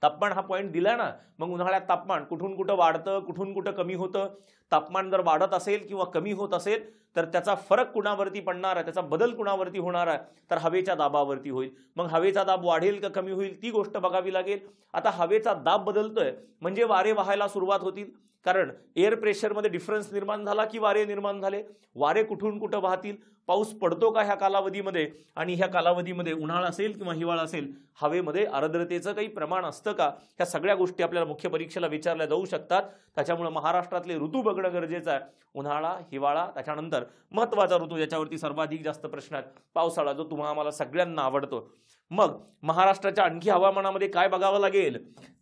तापमान हा पॉईंट दिला ना. मग उन्हाळ्यात तापमान कुठून कुठं वाढतं, कुठून कुठं कमी होतं. तापमान जर वाढत असेल किंवा कमी होत असेल तर त्याचा फरक कुणावरती पडणार आहे, त्याचा बदल कुणावरती होणार आहे, तर हवेच्या दाबावरती होईल. मग हवेचा दाब वाढेल का कमी होईल ती गोष्ट बघावी लागेल. आता हवेचा दाब बदलतोय म्हणजे वारे वाहायला सुरुवात होतील, कारण एअर प्रेशरमध्ये डिफरन्स निर्माण झाला की वारे निर्माण झाले. वारे कुठून कुठं वाहतील, पाऊस पडतो का ह्या कालावधीमध्ये, आणि ह्या कालावधीमध्ये उन्हाळा असेल किंवा हिवाळा असेल, हवेमध्ये आर्द्रतेचं काही प्रमाण असतं का, ह्या सगळ्या गोष्टी आपल्याला मुख्य परीक्षेला विचारल्या जाऊ शकतात. त्याच्यामुळे महाराष्ट्रातले ऋतू बघणं गरजेचं आहे. उन्हाळा, हिवाळा, त्याच्यानंतर महत्वाचा ऋतू ज्याच्यावरती सर्वाधिक जास्त प्रश्न आहेत पावसाळा, जो तुम्हाला आम्हाला सगळ्यांना आवडतो. मग महाराष्ट्राच्या आणखी हवामानामध्ये काय बघावं लागेल,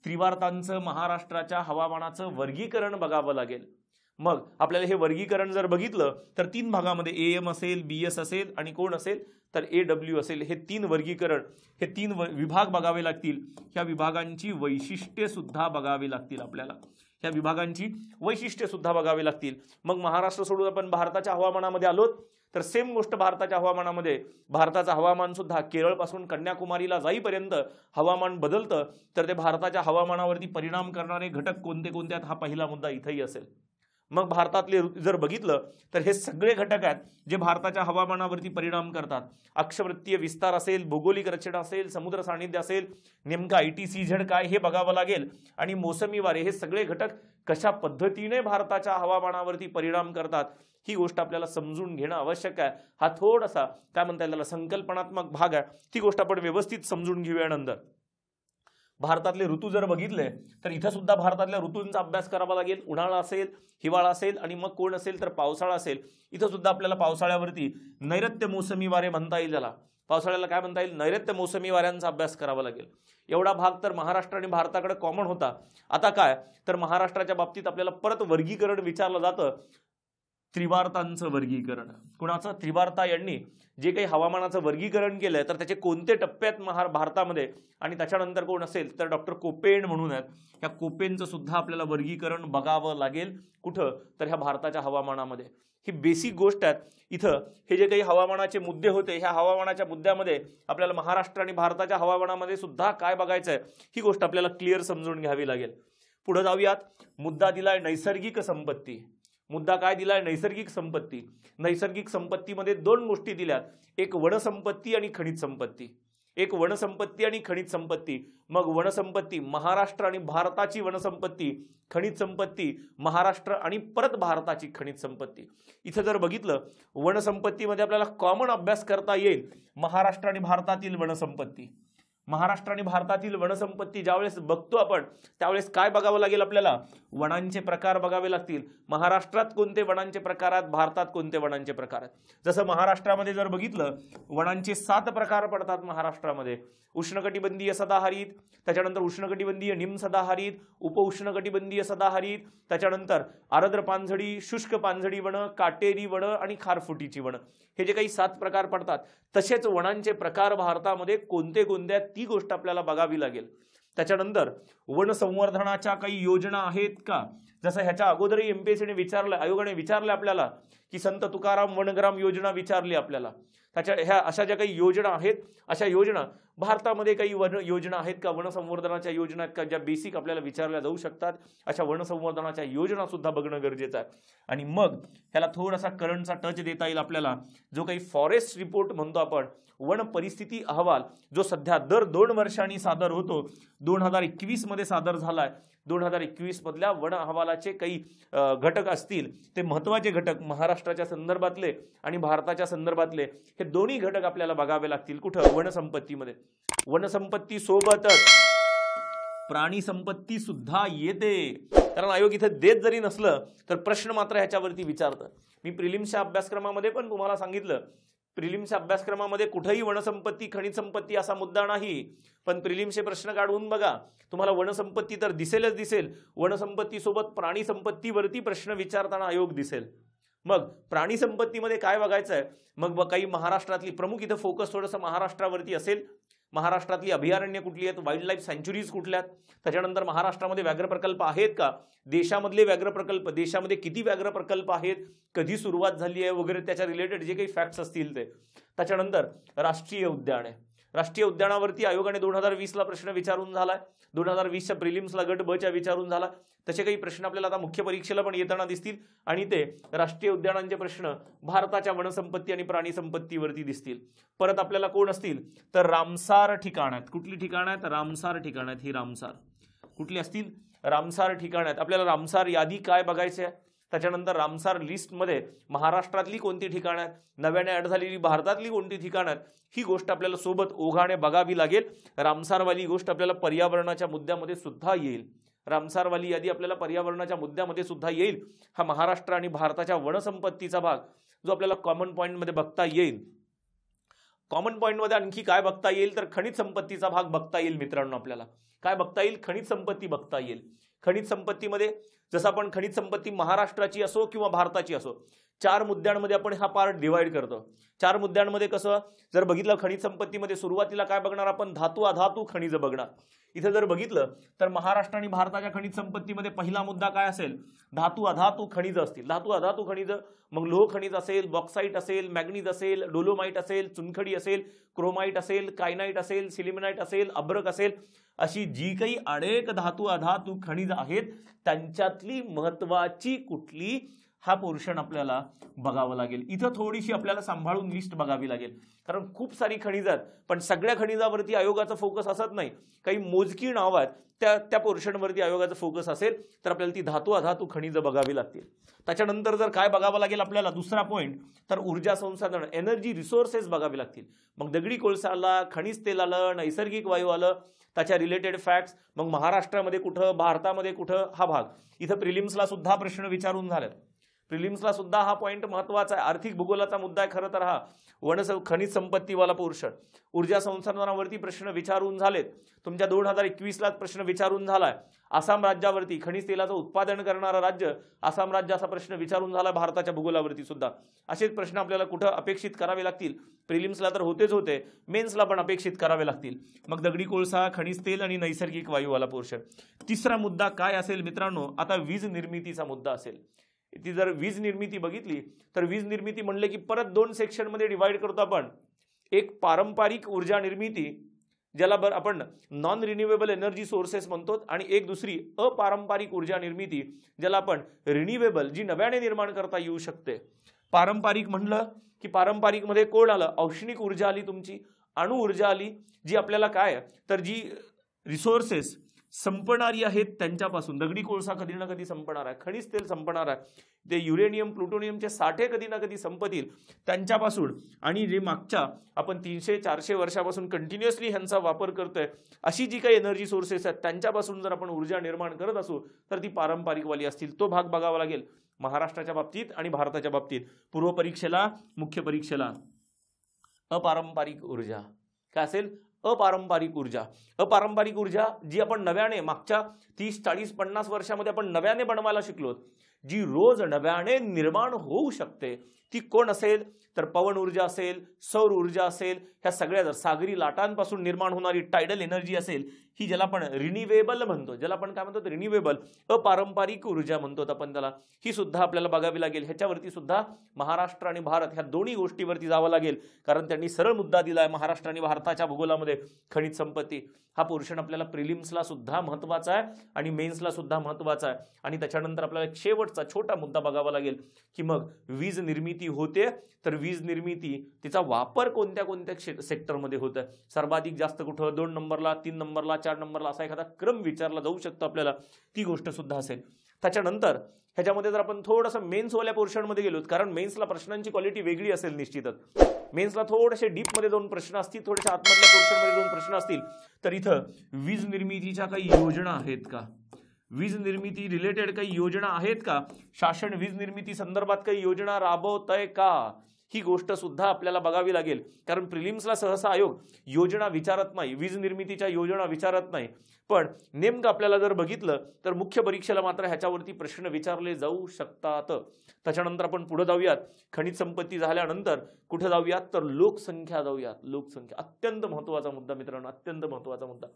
त्रिवार्तांचं महाराष्ट्राच्या हवामानाचं वर्गीकरण बघावं लागेल. मग आपल्याला हे वर्गीकरण जर बघितलं तर 3 भागामध्ये AM असेल, BS असेल आणि कोण असेल तर AW असेल, हे 3 वर्गीकरण, हे 3 विभाग बघावे लागतील. ह्या विभागांची वैशिष्ट्ये सुद्धा बघावी लागतील आपल्याला, ह्या विभागांची वैशिष्ट्ये सुद्धा बघावी लागतील. मग महाराष्ट्र सोडून आपण भारताच्या हवामानामध्ये आलोत तर सेम गोष्ट भारताच्या हवामानामध्ये, भारताचं हवामान सुद्धा केरळपासून कन्याकुमारीला जाईपर्यंत हवामान बदलतं. तर ते भारताच्या हवामानावरती परिणाम करणारे घटक कोणते कोणते आहेत हा पहिला मुद्दा इथंही असेल. मग भारतातले जर बघितलं तर हे सगळे घटक आहेत जे भारताच्या हवामानावरती परिणाम करतात. अक्षवृत्तीय विस्तार असेल, भौगोलिक रचना असेल, समुद्र सानिध्य असेल, नेमका ITCZ काय हे बघावं लागेल, आणि मोसमी वारे, हे सगळे घटक कशा पद्धतीने भारताच्या हवामानावरती परिणाम करतात ही गोष्ट आपल्याला समजून घेणं आवश्यक आहे. हा थोडासा काय म्हणता येईल त्याला संकल्पनात्मक भाग आहे, ती गोष्ट आपण व्यवस्थित समजून घेऊया. नंतर भारतातले ऋतू जर बघितले तर इथं सुद्धा भारतातल्या ऋतूंचा अभ्यास करावा लागेल. उन्हाळा असेल, हिवाळा असेल आणि मग कोण असेल तर पावसाळा असेल. इथं सुद्धा आपल्याला पावसाळ्यावरती नैऋत्य मोसमी वारे म्हणता येईल, त्याला पावसाळ्याला काय म्हणता येईल, नैऋत्य मोसमी वाऱ्यांचा अभ्यास करावा लागेल. एवढा भाग तर महाराष्ट्र आणि भारताकडे कॉमन होता. आता काय तर महाराष्ट्राच्या बाबतीत आपल्याला परत वर्गीकरण विचारलं जातं, त्रिवार्तांचं वर्गीकरण. कुणाचं, त्रिवार्ता यांनी जे काही हवामानाचं वर्गीकरण केलंय तर त्याचे कोणते टप्प्यात भारतामध्ये, आणि त्याच्यानंतर कोण असेल तर डॉक्टर कोपेन म्हणून आहेत. ह्या कोपेनचं सुद्धा आपल्याला वर्गीकरण बघावं लागेल. कुठं तर ह्या भारताच्या हवामानामध्ये. ही बेसिक गोष्ट आहे. इथं हे जे काही हवामानाचे मुद्दे होते, ह्या हवामानाच्या मुद्द्यामध्ये आपल्याला महाराष्ट्र आणि भारताच्या हवामानामध्ये सुद्धा काय बघायचं आहे ही गोष्ट आपल्याला क्लिअर समजून घ्यावी लागेल. पुढे जाऊयात. मुद्दा दिलाय नैसर्गिक संपत्ती. मुद्दा काय दिलाय, नैसर्गिक संपत्ती. नैसर्गिक संपत्तीमध्ये 2 गोष्टी दिल्यात, एक वनसंपत्ती आणि खनिज संपत्ती. एक वनसंपत्ती आणि खनिज संपत्ती. मग वनसंपत्ती महाराष्ट्र आणि भारताची वनसंपत्ती, खनिज संपत्ती महाराष्ट्र आणि परत भारताची खनिज संपत्ती. इथं जर बघितलं वनसंपत्तीमध्ये आपल्याला कॉमन अभ्यास करता येईल महाराष्ट्र आणि भारतातील वनसंपत्ती. महाराष्ट्र आणि भारतातील वनसंपत्ती ज्यावेळेस बघतो आपण त्यावेळेस काय बघावं लागेल आपल्याला, वनांचे प्रकार बघावे लागतील. महाराष्ट्रात कोणते वनांचे प्रकार आहेत, भारतात कोणते वनांचे प्रकार आहेत. जसं महाराष्ट्रामध्ये जर बघितलं वनांचे 7 प्रकार पडतात महाराष्ट्रामध्ये. उष्णकटिबंधीय सदाहरित, त्याच्यानंतर उष्णकटिबंधीय निमसदाहरित, उपउष्णकटिबंधीय सदाहरित, त्याच्यानंतर आर्द्र पानझडी, शुष्क पानझडी वन, काटेरी वन आणि खारफुटीची वन, हे जे काही 7 प्रकार पडतात तसेच वनांचे प्रकार भारतामध्ये कोणते कोणते आहेत ती गोष्ट आपल्याला बघावी लागेल. त्याच्यानंतर वन संवर्धनाच्या काही योजना आहेत का, जसं ह्याच्या अगोदरही MPSCने विचारलं, आयोगाने विचारलं आपल्याला की संत तुकाराम वनग्राम योजना विचारली आपल्याला. त्याच्या ह्या अशा ज्या काही योजना आहेत, अशा योजना भारतामध्ये काही वन योजना आहेत का, वन संवर्धनाच्या योजना आहेत का, ज्या बेसिक आपल्याला विचारल्या जाऊ शकतात. अशा वन संवर्धनाच्या योजना सुद्धा बघणं गरजेचं आहे. आणि मग ह्याला थोडासा करंटचा टच देता येईल आपल्याला. जो काही फॉरेस्ट रिपोर्ट म्हणतो आपण, वन परिस्थिती अहवाल, जो सध्या दर 2 वर्षांनी सादर होतो, 2021 मध्ये सादर झालाय. 2021 मधल्या वन अहवालाचे काही घटक असतील, ते महत्वाचे घटक महाराष्ट्राच्या संदर्भातले आणि भारताच्या संदर्भातले, हे दोन्ही घटक आपल्याला बघावे लागतील. कुठं, वनसंपत्तीमध्ये. वनसंपत्ती सोबतच प्राणी संपत्ती सुद्धा येते, कारण आयोग इथे देत जरी नसलं तर प्रश्न मात्र ह्याच्यावरती विचारतं. मी प्रिलिम्सच्या अभ्यासक्रमामध्ये पण तुम्हाला सांगितलं, प्रिलिम्सच्या अभ्यासक्रमामध्ये कुठेही वनसंपत्ती खनिज संपत्ती असा मुद्दा नाही, पण प्रिलिम्सचे प्रश्न काढून बघा, तुम्हाला वनसंपत्ती तर दिसेलच दिसेल, वनसंपत्ती सोबत प्राणी संपत्तीवरती प्रश्न विचारताना आयोग दिसेल. मग प्राणी संपत्तीमध्ये काय बघायचं आहे, मग काही महाराष्ट्रातली प्रमुख, इथं फोकस थोडंसं महाराष्ट्रावरती असेल. महाराष्ट्रातली अभयारण्य कुठली आहेत, वाईल्ड लाईफ सँच्युरीज कुठल्या आहेत, त्याच्यानंतर महाराष्ट्रामध्ये व्याघ्र प्रकल्प आहेत का, देशामधले व्याघ्र प्रकल्प, देशामध्ये किती व्याघ्र प्रकल्प आहेत, कधी सुरुवात झाली आहे वगैरे, त्याच्या रिलेटेड जे काही फॅक्ट्स असतील ते. त्याच्यानंतर राष्ट्रीय उद्यान आहे. राष्ट्रीय उद्यानावरती आयोगाने 2020ला प्रश्न विचारून झालाय, 2020च्या प्रिलिम्सला गट ब च्या विचारून झाला. तसे काही प्रश्न आपल्याला आता मुख्य परीक्षेला पण येताना दिसतील आणि ते राष्ट्रीय उद्यानांचे प्रश्न भारताच्या वनसंपत्ती आणि प्राणी संपत्तीवरती दिसतील. परत आपल्याला कोण असतील तर रामसार ठिकाण आहेत. कुठली ठिकाण आहेत? रामसार ठिकाण आहेत. ही रामसार कुठली असतील? रामसार ठिकाण आहेत. आपल्याला रामसार यादी काय बघायची आहे, त्याच्यानंतर रामसार लिस्टमध्ये महाराष्ट्रातली कोणती ठिकाणं आहेत, नव्याने ऍड झालेली भारतातली कोणती ठिकाणं आहेत, ही गोष्ट आपल्याला सोबत ओघाने बघावी लागेल. रामसारवाली गोष्ट आपल्याला पर्यावरणाच्या मुद्द्यामध्ये सुद्धा येईल. रामसारवाली यादी आपल्याला पर्यावरणाच्या मुद्द्यामध्ये सुद्धा येईल. हा महाराष्ट्र आणि भारताच्या वनसंपत्तीचा भाग जो आपल्याला कॉमन पॉईंटमध्ये बघता येईल. कॉमन पॉईंटमध्ये आणखी काय बघता येईल तर खनिज संपत्तीचा भाग बघता येईल. मित्रांनो, आपल्याला काय बघता येईल? खनिज संपत्ती बघता येईल. खनिज संपत्तीमध्ये जसं आपण खनिज संपत्ती महाराष्ट्राची असो किंवा भारताची असो, 4 मुद्द्यांमध्ये आपण हा पार्ट डिवाइड करतो. 4 मुद्द्यांमध्ये कसं जर बघितलं, खनिज संपत्तीमध्ये सुरुवातीला काय बघणार आपण? धातू अधातू खनिज बघणार. इथे जर बघितलं तर महाराष्ट्र आणि भारताच्या खनिज संपत्तीमध्ये पहिला मुद्दा काय असेल? धातू अधातू खनिज असतील. धातू अधातू खनिज मग लोह खनिज असेल, बॉक्साईट असेल, मॅग्नीज असेल, डोलोमाइट असेल, चुनखडी असेल, क्रोमाइट असेल, कायनाइट असेल, सिलिमेनाइट असेल, अब्रक असेल, अशी जी काही अनेक धातू अधातू खनिज आहेत त्यांच्यातली महत्वाची कुठली, हा पोर्शन आपल्याला बघावं लागेल. इथं थोडीशी आपल्याला सांभाळून लिस्ट बघावी लागेल, कारण खूप सारी खनिज आहेत पण सगळ्या खनिजावरती आयोगाचा फोकस असत नाही. काही मोजकी नाव आहेत त्या पोर्शनवरती आयोगाचा फोकस असेल तर आपल्याला ती धातू अधातू खनिज बघावी लागतील. त्याच्यानंतर जर काय बघावं लागेल आपल्याला दुसरा पॉईंट तर ऊर्जा संसाधन, एनर्जी रिसोर्सेस बघावे लागतील. मग दगडी कोळसा आला, खनिज तेल आलं, नैसर्गिक वायू आलं, त्याच्या रिलेटेड फॅक्ट्स, मग महाराष्ट्रामध्ये कुठं, भारतामध्ये कुठं, हा भाग इथं प्रिलिम्सला सुद्धा प्रश्न विचारून झालेत. प्रिलिम्सला सुद्धा हा पॉईंट महत्वाचा आहे. आर्थिक भूगोलाचा मुद्दा आहे खरं तर हा खनिज संपत्तीवाला पोर्शन. ऊर्जा संसाधनावरती प्रश्न विचारून झालेत. तुमच्या 2021ला प्रश्न विचारून झालाय. आसाम राज्यावरती खनिज तेलाचं उत्पादन करणारं राज्य आसाम राज्य असा प्रश्न विचारून झाला भारताच्या भूगोलावरती सुद्धा. असेच प्रश्न आपल्याला कुठं अपेक्षित करावे लागतील? प्रिलिम्सला तर होतेच होते, मेन्सला पण अपेक्षित करावे लागतील. मग दगडी कोळसा, खनिज तेल आणि नैसर्गिक वायूवाला पोर्शन. तिसरा मुद्दा काय असेल मित्रांनो? आता वीज निर्मितीचा मुद्दा असेल. ती जर वीज निर्मिती बघितली तर वीज निर्मिती म्हणले की परत 2 सेक्शनमध्ये डिवाइड करतो आपण. एक पारंपरिक ऊर्जा निर्मिती ज्याला आपण नॉन रिन्युएबल एनर्जी सोर्सेस म्हणतो, आणि एक दुसरी अपारंपरिक ऊर्जा निर्मिती ज्याला आपण रिन्युएबल, जी नव्याने निर्माण करता येऊ शकते. पारंपरिक म्हणलं की पारंपरिक मध्ये कोण आलं? औष्णिक ऊर्जा आली, तुमची अणु ऊर्जा आली, जी आपल्याला काय तर जी रिसोर्सेस संपणारी आहेत त्यांच्यापासून. दगडी कोळसा कधी ना कधी संपणार आहे, खनिज तेल संपणार आहे, ते युरेनियम प्लुटोनियमचे साठे कधी ना कधी संपतील त्यांच्यापासून, आणि जे मागच्या आपण 300-400 वर्षापासून कंटिन्युअसली ह्यांचा वापर करतोय अशी जी काही एनर्जी सोर्सेस आहेत त्यांच्यापासून जर आपण ऊर्जा निर्माण करत असू तर ती पारंपरिकवाली असतील. तो भाग बघावा लागेल महाराष्ट्राच्या बाबतीत आणि भारताच्या बाबतीत. पूर्व परीक्षेला, मुख्य परीक्षेला अपारंपरिक ऊर्जा काय असेल? अपारंपरिक ऊर्जा. अपारंपरिक ऊर्जा जी आपण नव्याने मागच्या 30, 40, 50 वर्षामध्ये आपण नव्याने बनवायला शिकलो, जी रोज नव्याने निर्माण होऊ शकते, ती कोण असेल तर पवन ऊर्जा असेल, सौर ऊर्जा असेल, ह्या सगळ्या सागरी लाटांपासून निर्माण होणारी टायडल एनर्जी असेल, ही ज्याला आपण रिन्युएबल म्हणतो, ज्याला आपण काय म्हणतो रिन्युएबल अपारंपरिक ऊर्जा म्हणतो आपण त्याला, ही सुद्धा आपल्याला बघावी लागेल. ह्याच्यावरती सुद्धा महाराष्ट्र आणि भारत ह्या दोन्ही गोष्टीवरती जावं लागेल, कारण त्यांनी सरळ मुद्दा दिलाय महाराष्ट्र आणि भारताच्या भूगोलामध्ये खनिज संपत्ती. हा पोर्शन आपल्याला प्रिलिम्सला सुद्धा महत्वाचा आहे आणि मेन्सला सुद्धा महत्वाचा आहे. आणि त्याच्यानंतर आपल्याला एक शेवटचा छोटा मुद्दा बघावा लागेल की मग वीज निर्मिती होते तर वीज निर्मिती तिचा वापर कोणत्या कोणत्या सेक्टरमध्ये होतं, सर्वाधिक जास्त कुठं, 2 नंबरला, 3 नंबरला, 4 नंबरला, असा एखादा क्रम विचारला जाऊ शकतो आपल्याला, ती गोष्ट सुद्धा असेल. त्याच्यानंतर ह्याच्यामध्ये जर आपण थोडंसं मेन्सवाल्या पोर्शनमध्ये गेलो, कारण मेन्सला प्रश्नांची क्वालिटी वेगळी असेल निश्चितच. मेन्सला थोडेसे डीपमध्ये 2 प्रश्न असतील, थोडेसे आतमधल्या पोर्शनमध्ये 2 प्रश्न असतील. तर इथं वीज निर्मितीच्या काही योजना आहेत का, वीज निर्मिती रिलेटेड काही योजना आहेत का, शासन वीज निर्मिती संदर्भात काही योजना राबवतंय का, ही गोष्ट सुद्धा आपल्याला बघावी लागेल. कारण प्रिलिम्सला सहसा आयोग योजना विचारत नाही, वीज निर्मितीच्या योजना विचारत नाही, पण नेमकं आपल्याला जर बघितलं तर मुख्य परीक्षेला मात्र ह्याच्यावरती प्रश्न विचारले जाऊ शकतात. त्याच्यानंतर आपण पुढे जाऊयात. खनिज संपत्ती झाल्यानंतर कुठे जाऊयात तर लोकसंख्या जाऊयात. लोकसंख्या अत्यंत महत्वाचा मुद्दा मित्रांनो, अत्यंत महत्वाचा मुद्दा.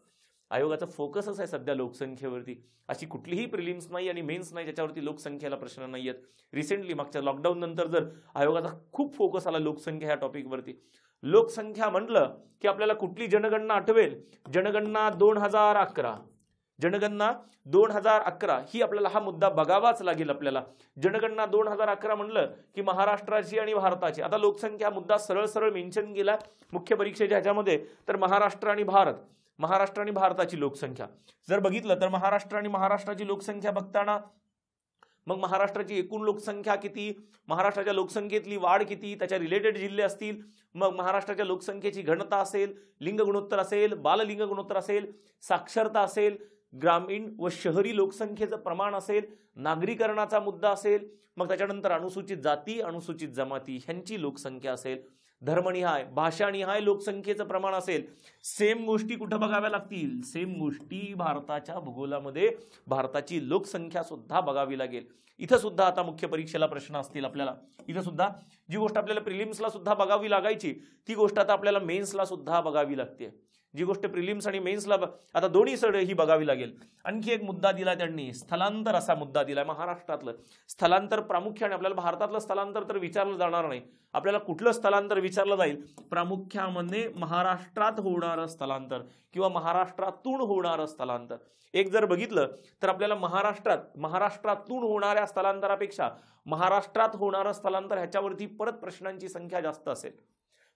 आयोगाचा फोकसच आहे सध्या लोकसंख्येवरती. अशी कुठलीही प्रिलिम्स नाही आणि मेन्स नाही ज्याच्यावरती लोकसंख्येला प्रश्न नाही आहेत. रिसेंटली मागच्या लॉकडाऊन नंतर जर आयोगाचा खूप फोकस आला लोकसंख्या ह्या टॉपिकवरती. लोकसंख्या म्हटलं की आपल्याला कुठली जनगणना आठवेल? जनगणना 2011. जनगणना 2011 ही आपल्याला हा मुद्दा बघावाच लागेल. आपल्याला जनगणना 2011 म्हणलं की महाराष्ट्राची आणि भारताची. आता लोकसंख्या मुद्दा सरळ सरळ मेन्शन केला मुख्य परीक्षेच्या ह्याच्यामध्ये. तर महाराष्ट्र आणि भारत, महाराष्ट्र आणि भारताची लोकसंख्या जर बघितलं तर महाराष्ट्र आणि महाराष्ट्राची लोकसंख्या बघताना मग महाराष्ट्राची एकूण लोकसंख्या किती, महाराष्ट्राच्या लोकसंख्येतली वाढ किती, त्याच्या रिलेटेड जिल्हे असतील, मग महाराष्ट्राच्या लोकसंख्येची घनता असेल, लिंग गुणोत्तर असेल, बाललिंग गुणोत्तर असेल, साक्षरता असेल, ग्रामीण व शहरी लोकसंख्येचं प्रमाण असेल, नागरीकरणाचा मुद्दा असेल, मग त्याच्यानंतर अनुसूचित जाती, अनुसूचित जमाती ह्यांची लोकसंख्या असेल, धर्मनिहाय भाषानिहाय लोकसंख्येचं प्रमाण असेल. सेम गोष्टी कुठं बघाव्या लागतील? सेम गोष्टी भारताच्या भूगोलामध्ये भारताची लोकसंख्या सुद्धा बघावी लागेल. इथं सुद्धा आता मुख्य परीक्षेला प्रश्न असतील आपल्याला. इथं सुद्धा जी गोष्ट आपल्याला प्रिलिम्सला सुद्धा बघावी लागायची ती गोष्ट आता आपल्याला मेन्सला सुद्धा बघावी लागते. जी गोष्ट प्रिलिम्स आणि मेन्सला आता दोन्ही सड ही बघावी लागेल. आणखी एक मुद्दा दिला त्यांनी, स्थलांतर असा मुद्दा दिलाय. महाराष्ट्रातलं स्थलांतर प्रामुख्याने आपल्याला भारतातलं स्थलांतर तर विचारलं जाणार नाही. आपल्याला कुठलं स्थलांतर विचारलं जाईल? प्रामुख्याने महाराष्ट्रात होणारं स्थलांतर किंवा महाराष्ट्रातून होणारं स्थलांतर. एक जर बघितलं तर आपल्याला महाराष्ट्रातून होणाऱ्या स्थलांतरापेक्षा महाराष्ट्रात होणारं स्थलांतर ह्याच्यावरती परत प्रश्नांची संख्या जास्त असेल.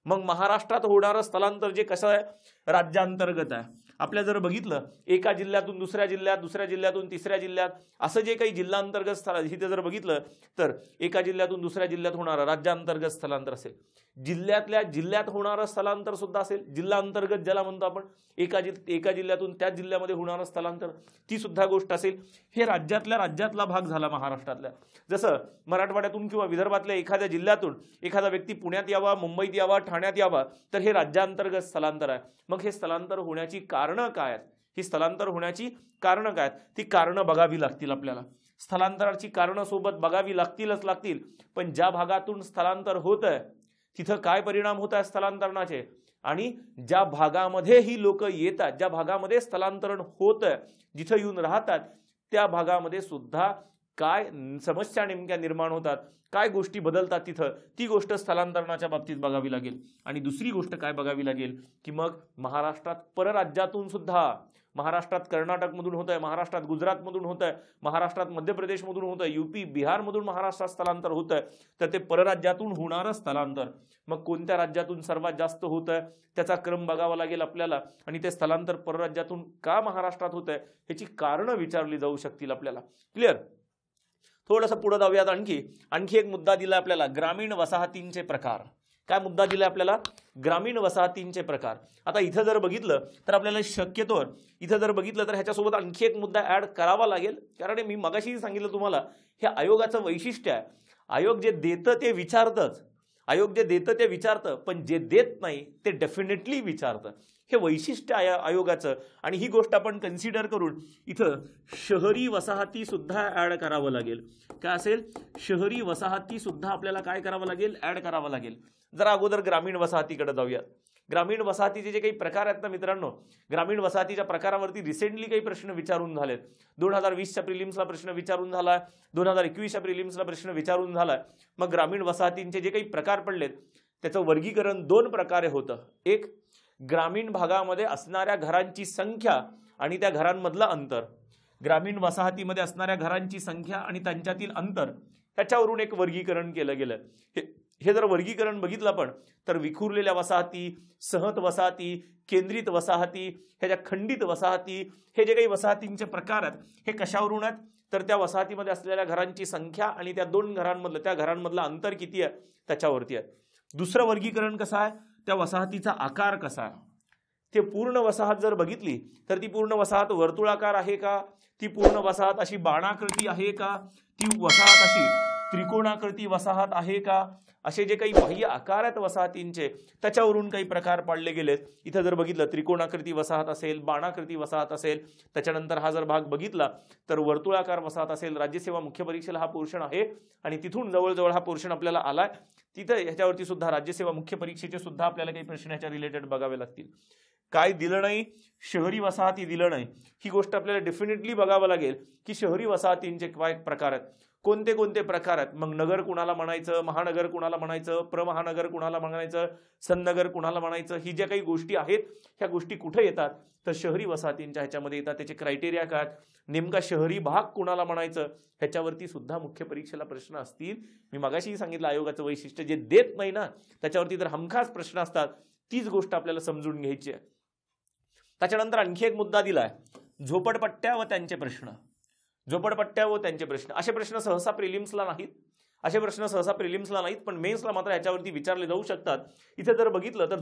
मग महाराष्ट्रात होणारं स्थलांतर जे कसं आहे, राज्यांतर्गत आहे. आपल्या जर बघितलं एका जिल्ह्यातून दुसऱ्या जिल्ह्यात, दुसऱ्या जिल्ह्यातून तिसऱ्या जिल्ह्यात, असं जे काही जिल्हांतर्गत स्थळ इथे जर बघितलं तर एका जिल्ह्यातून दुसऱ्या जिल्ह्यात होणारं राज्यांतर्गत स्थलांतर असेल. जिल्ह्यातल्या जिल्ह्यात होणारं स्थलांतर सुद्धा असेल. जिल्हा अंतर्गत ज्याला म्हणतो आपण, एका जिल्ह्यातून त्याच जिल्ह्यामध्ये होणारं स्थलांतर, ती सुद्धा गोष्ट असेल. हे राज्यातला भाग झाला महाराष्ट्रातल्या. जसं मराठवाड्यातून किंवा विदर्भातल्या एखाद्या जिल्ह्यातून एखादा व्यक्ती पुण्यात यावा, मुंबईत यावा, ठाण्यात यावा, तर हे राज्यांतर्गत स्थलांतर आहे. मग हे स्थलांतर होण्याची कारणं काय आहेत? ही स्थलांतर होण्याची कारणं काय आहेत? ती कारणं बघावी लागतील आपल्याला. स्थलांतराची कारणं सोबत बघावी लागतील. पण ज्या भागातून स्थलांतर होत आहे तिथं काय परिणाम होत आहे स्थलांतरणाचे, आणि ज्या भागामध्ये ही लोक येतात, ज्या भागामध्ये स्थलांतरण होत आहे, जिथं येऊन राहतात, त्या भागामध्ये सुद्धा काय समस्या नेमक्या निर्माण होतात, काय गोष्टी बदलतात तिथं, ती गोष्ट स्थलांतरणाच्या बाबतीत बघावी लागेल. आणि दुसरी गोष्ट काय बघावी लागेल की मग महाराष्ट्रात परराज्यातून सुद्धा, महाराष्ट्रात कर्नाटकमधून होत आहे, महाराष्ट्रात गुजरातमधून होत आहे, महाराष्ट्रात मध्य प्रदेशमधून होत आहे, युपी बिहारमधून महाराष्ट्रात स्थलांतर होत आहे, तर ते परराज्यातून होणारं स्थलांतर मग कोणत्या राज्यातून सर्वात जास्त होत आहे त्याचा क्रम बघावा लागेल आपल्याला. आणि ते स्थलांतर परराज्यातून का महाराष्ट्रात होत आहे ह्याची कारणं विचारली जाऊ शकतील आपल्याला. क्लिअर? थोडंसं पुढे जाऊयात. आणखी एक मुद्दा दिला आपल्याला, ग्रामीण वसाहतींचे प्रकार. काय मुद्दा दिला आपल्याला? ग्रामीण वसाहतींचे प्रकार. आता इथं जर बघितलं तर आपल्याला शक्यतोवर इथं जर बघितलं तर ह्याच्यासोबत आणखी एक मुद्दा ऍड करावा लागेल. कारण मी मगाशी सांगितलं तुम्हाला, हे आयोगाचं वैशिष्ट्य आहे. आयोग जे देतं ते विचारतंच, आयोग जे देतं ते विचारतं, पण जे देत नाही ते डेफिनेटली विचारतं. हे वैशिष्ट्य आहे आयोगाचं. आणि ही गोष्ट आपण कन्सिडर करून इथं शहरी वसाहती सुद्धा ऍड करावं लागेल. काय असेल? शहरी वसाहती सुद्धा आपल्याला काय करावं लागेल? ऍड करावं लागेल. जरा अगोदर ग्रामीण वसाहतीकडे जाऊयात. ग्रामीण वसाहतीचे जे काही प्रकार आहेत ना मित्रांनो, ग्रामीण वसाहतीच्या प्रकारावरती रिसेंटली काही प्रश्न विचारून झालेत. 2020च्या प्रिलिम्सला प्रश्न विचारून झाला, 2021च्या प्रिलिम्सला प्रश्न विचारून झाला. मग ग्रामीण वसाहतींचे जे काही प्रकार पडलेत त्याचं वर्गीकरण 2 प्रकारे होतं. एक, ग्रामीण भागामध्ये असणाऱ्या घरांची संख्या आणि त्या घरांमधलं अंतर. ग्रामीण वसाहतीमध्ये असणाऱ्या घरांची संख्या आणि त्यांच्यातील अंतर, त्याच्यावरून एक वर्गीकरण केलं गेलं. हे जर वर्गीकरण बघितलं आपण तर विखुरलेल्या वसाहती, सहत वसाहती, केंद्रित वसाहती, ह्या ज्या खंडित वसाहती, हे जे काही वसाहतींचे प्रकार आहेत हे कशावरून आहेत? तर त्या वसाहतीमध्ये असलेल्या घरांची संख्या आणि त्या 2 घरांमधलं अंतर किती आहे त्याच्यावरती आहे. दुसरं वर्गीकरण कसं आहे? त्या वसाहतीचा आकार कसा आहे. ते पूर्ण वसाहत जर बघितली तर ती पूर्ण वसाहत वर्तुळाकार आहे का, ती पूर्ण वसाहत अशी बाणाकृती आहे का, ती वसाहत अशी त्रिकोणाकृती वसाहत आहे का, असे जे काही बाह्य आकार आहेत वसाहतींचे त्याच्यावरून काही प्रकार पाडले गेलेत. इथं जर बघितलं त्रिकोणाकृती वसाहत असेल, बाणाकृती वसाहत असेल, त्याच्यानंतर हा जर भाग बघितला तर वर्तुळाकार वसाहत असेल. राज्यसेवा मुख्य परीक्षेला हा पोर्शन आहे आणि तिथून जवळजवळ हा पोर्शन आपल्याला आलाय. तिथं ह्याच्यावरती सुद्धा राज्यसेवा मुख्य परीक्षेचे सुद्धा आपल्याला काही प्रश्न ह्याच्या रिलेटेड बघावे लागतील. काय दिलं नाही, शहरी वसाहती दिलं नाही. ही गोष्ट आपल्याला डेफिनेटली बघावं लागेल की शहरी वसाहतींचे काय प्रकार आहेत, कोणते कोणते प्रकार आहेत. मग नगर कुणाला म्हणायचं, महानगर कुणाला म्हणायचं, प्रमहानगर कुणाला म्हणायचं, सन्नगर कुणाला म्हणायचं, ही ज्या काही गोष्टी आहेत ह्या गोष्टी कुठे येतात तर शहरी वसाहतींच्या ह्याच्यामध्ये येतात. त्याचे क्रायटेरिया काय, नेमका शहरी भाग कुणाला म्हणायचं ह्याच्यावरती सुद्धा मुख्य परीक्षेला प्रश्न असतील. मी मगाशीही सांगितलं आयोगाचं वैशिष्ट्य जे देत नाही ना त्याच्यावरती तर हमखास प्रश्न असतात. तीच गोष्ट आपल्याला समजून घ्यायची आहे. त्याच्यानंतर आणखी एक मुद्दा दिलाय, झोपडपट्ट्या व त्यांचे प्रश्न. झोपडपट्ट्या व त्यांचे प्रश्न, असे प्रश्न सहसा प्रिलिम्सला नाहीत, पण मेन्सला मात्र याच्यावरती विचारले जाऊ शकतात. इथे जर बघितलं तर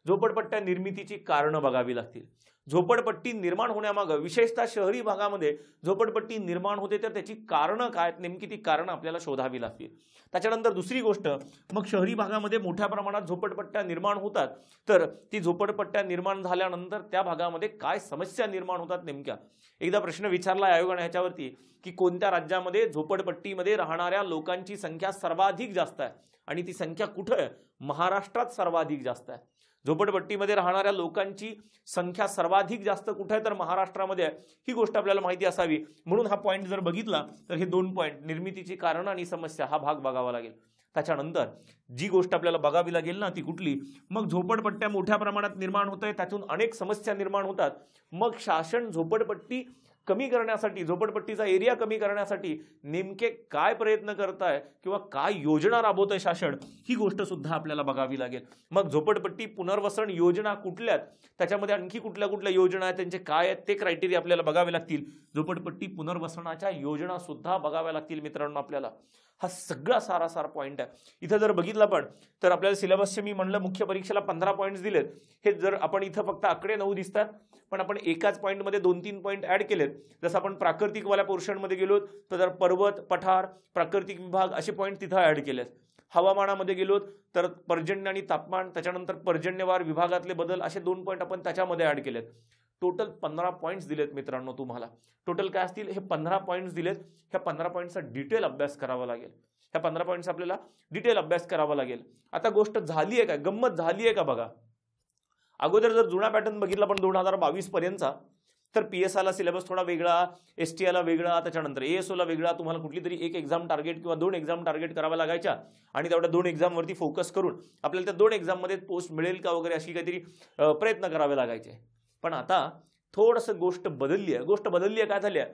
झोपडपट्ट्या निर्मितीची कारणं बघावी लागतील. झोपडपट्टी निर्माण होण्यामागं विशेषतः शहरी भागामध्ये झोपडपट्टी निर्माण होते तर त्याची कारणं काय, नेमकी ती कारणं आपल्याला शोधावी लागतील. त्याच्यानंतर दुसरी गोष्ट, मग शहरी भागामध्ये मोठ्या प्रमाणात झोपडपट्ट्या निर्माण होतात तर ती झोपडपट्ट्या निर्माण झाल्यानंतर त्या भागामध्ये काय समस्या निर्माण होतात नेमक्या. एकदा प्रश्न विचारला आयोगाने ह्याच्यावरती की कोणत्या राज्यामध्ये झोपडपट्टीमध्ये राहणाऱ्या लोकांची संख्या सर्वाधिक जास्त आहे आणि ती संख्या कुठे आहे, महाराष्ट्रात सर्वाधिक जास्त आहे. झोपडपट्टीमध्ये राहणाऱ्या लोकांची संख्या सर्वाधिक जास्त कुठे आहे तर महाराष्ट्रामध्ये आहे. ही गोष्ट आपल्याला माहिती असावी. म्हणून हा पॉईंट जर बघितला तर हे 2 पॉईंट, निर्मितीची कारण आणि समस्या, हा भाग बघावा लागेल. त्याच्यानंतर जी गोष्ट आपल्याला बघावी लागेल ना ती कुठली, मग झोपडपट्ट्या मोठ्या प्रमाणात निर्माण होत आहे, त्यातून अनेक समस्या निर्माण होतात. मग शासन झोपडपट्टी कमी करण्यासाठी, झोपडपट्टीचा एरिया कमी करण्यासाठी नेमके काय प्रयत्न करताय किंवा काय योजना राबवतंय शासन, ही गोष्ट सुद्धा आपल्याला बघावी लागेल. मग झोपडपट्टी पुनर्वसन योजना कुठल्या, त्याच्यामध्ये आणखी कुठल्या कुठल्या योजना आहेत, त्यांचे काय आहेत ते क्रायटेरिया आपल्याला बघावे लागतील. झोपडपट्टी पुनर्वसनाच्या योजना सुद्धा बघाव्या लागतील मित्रांनो आपल्याला. हा सगळा सारासार पॉईंट आहे. इथं जर बघितलं पण तर आपल्याला सिलेबसचे मी म्हणलं मुख्य परीक्षेला 15 पॉईंट्स दिलेत. हे जर आपण इथं फक्त आकडे 9 दिसतात पण आपण एकाच पॉईंटमध्ये 2-3 पॉईंट ऍड केलेत. जसं आपण प्राकृतिकवाल्या पोर्शनमध्ये गेलो तर जर पर्वत, पठार, प्राकृतिक विभाग असे पॉईंट तिथं ऍड केलेत. हवामानामध्ये गेलो तर पर्जन्य आणि तापमान, त्याच्यानंतर पर्जन्यवार विभागातले बदल, असे 2 पॉईंट आपण त्याच्यामध्ये ऍड केलेत. टोटल 15 पॉईंट्स दिलेत मित्रांनो तुम्हाला. टोटल काय असतील, हे 15 पॉईंट्स दिलेत. ह्या 15 पॉईंटचा डिटेल अभ्यास करावा लागेल. ह्या 15 पॉईंट्स आपल्याला डिटेल अभ्यास करावा लागेल. आता गोष्ट झाली आहे का, गंमत झाली आहे का बघा. अगोदर जर जुना पॅटर्न बघितला पण 2022 पर्यंतचा तर पीएसआयला सिलेबस थोडा वेगळा, एसटीआयला वेगळा, त्याच्यानंतर एएसओला वेगळा. तुम्हाला कुठली तरी एक एक्झाम टार्गेट किंवा 2 एक्झाम टार्गेट कराव्या लागायच्या आणि तेवढ्या 2 एक्झामवरती फोकस करून आपल्याला त्या 2 एक्झाममध्ये पोस्ट मिळेल का वगैरे अशी काहीतरी प्रयत्न करावे लागायचे. पण आता थोडंसं गोष्ट बदलली आहे. काय झाली आहे,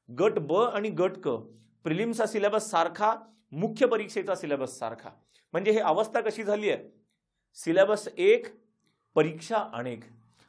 गट ब आणि गट क प्रिलिम्सचा सिलेबस सारखा, मुख्य परीक्षेचा सिलेबस सारखा. म्हणजे हे अवस्था कशी झाली आहे, सिलेबस 1 परीक्षा अनेक,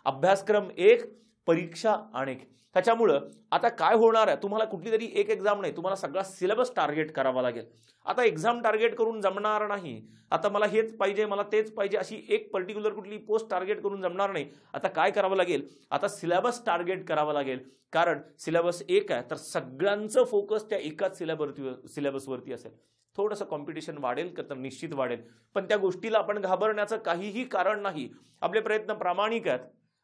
अभ्यासक्रम 1 परीक्षा अनेक. त्याच्यामुळं आता काय होणार आहे, तुम्हाला कुठली तरी एक एक्झाम नाही, तुम्हाला सगळा सिलेबस टार्गेट करावा लागेल. आता एक्झाम टार्गेट करून जमणार नाही. आता मला हेच पाहिजे, मला तेच पाहिजे अशी एक पर्टिक्युलर कुठली पोस्ट टार्गेट करून जमणार नाही. आता काय करावं लागेल, आता सिलेबस टार्गेट करावं लागेल. कारण सिलेबस 1 आहे तर सगळ्यांचं फोकस त्या एकाच सिलेबसवरती असेल. थोडंसं कॉम्पिटिशन वाढेल तर निश्चित वाढेल, पण त्या गोष्टीला आपण घाबरण्याचं काहीही कारण नाही. आपले प्रयत्न प्रामाणिक आहेत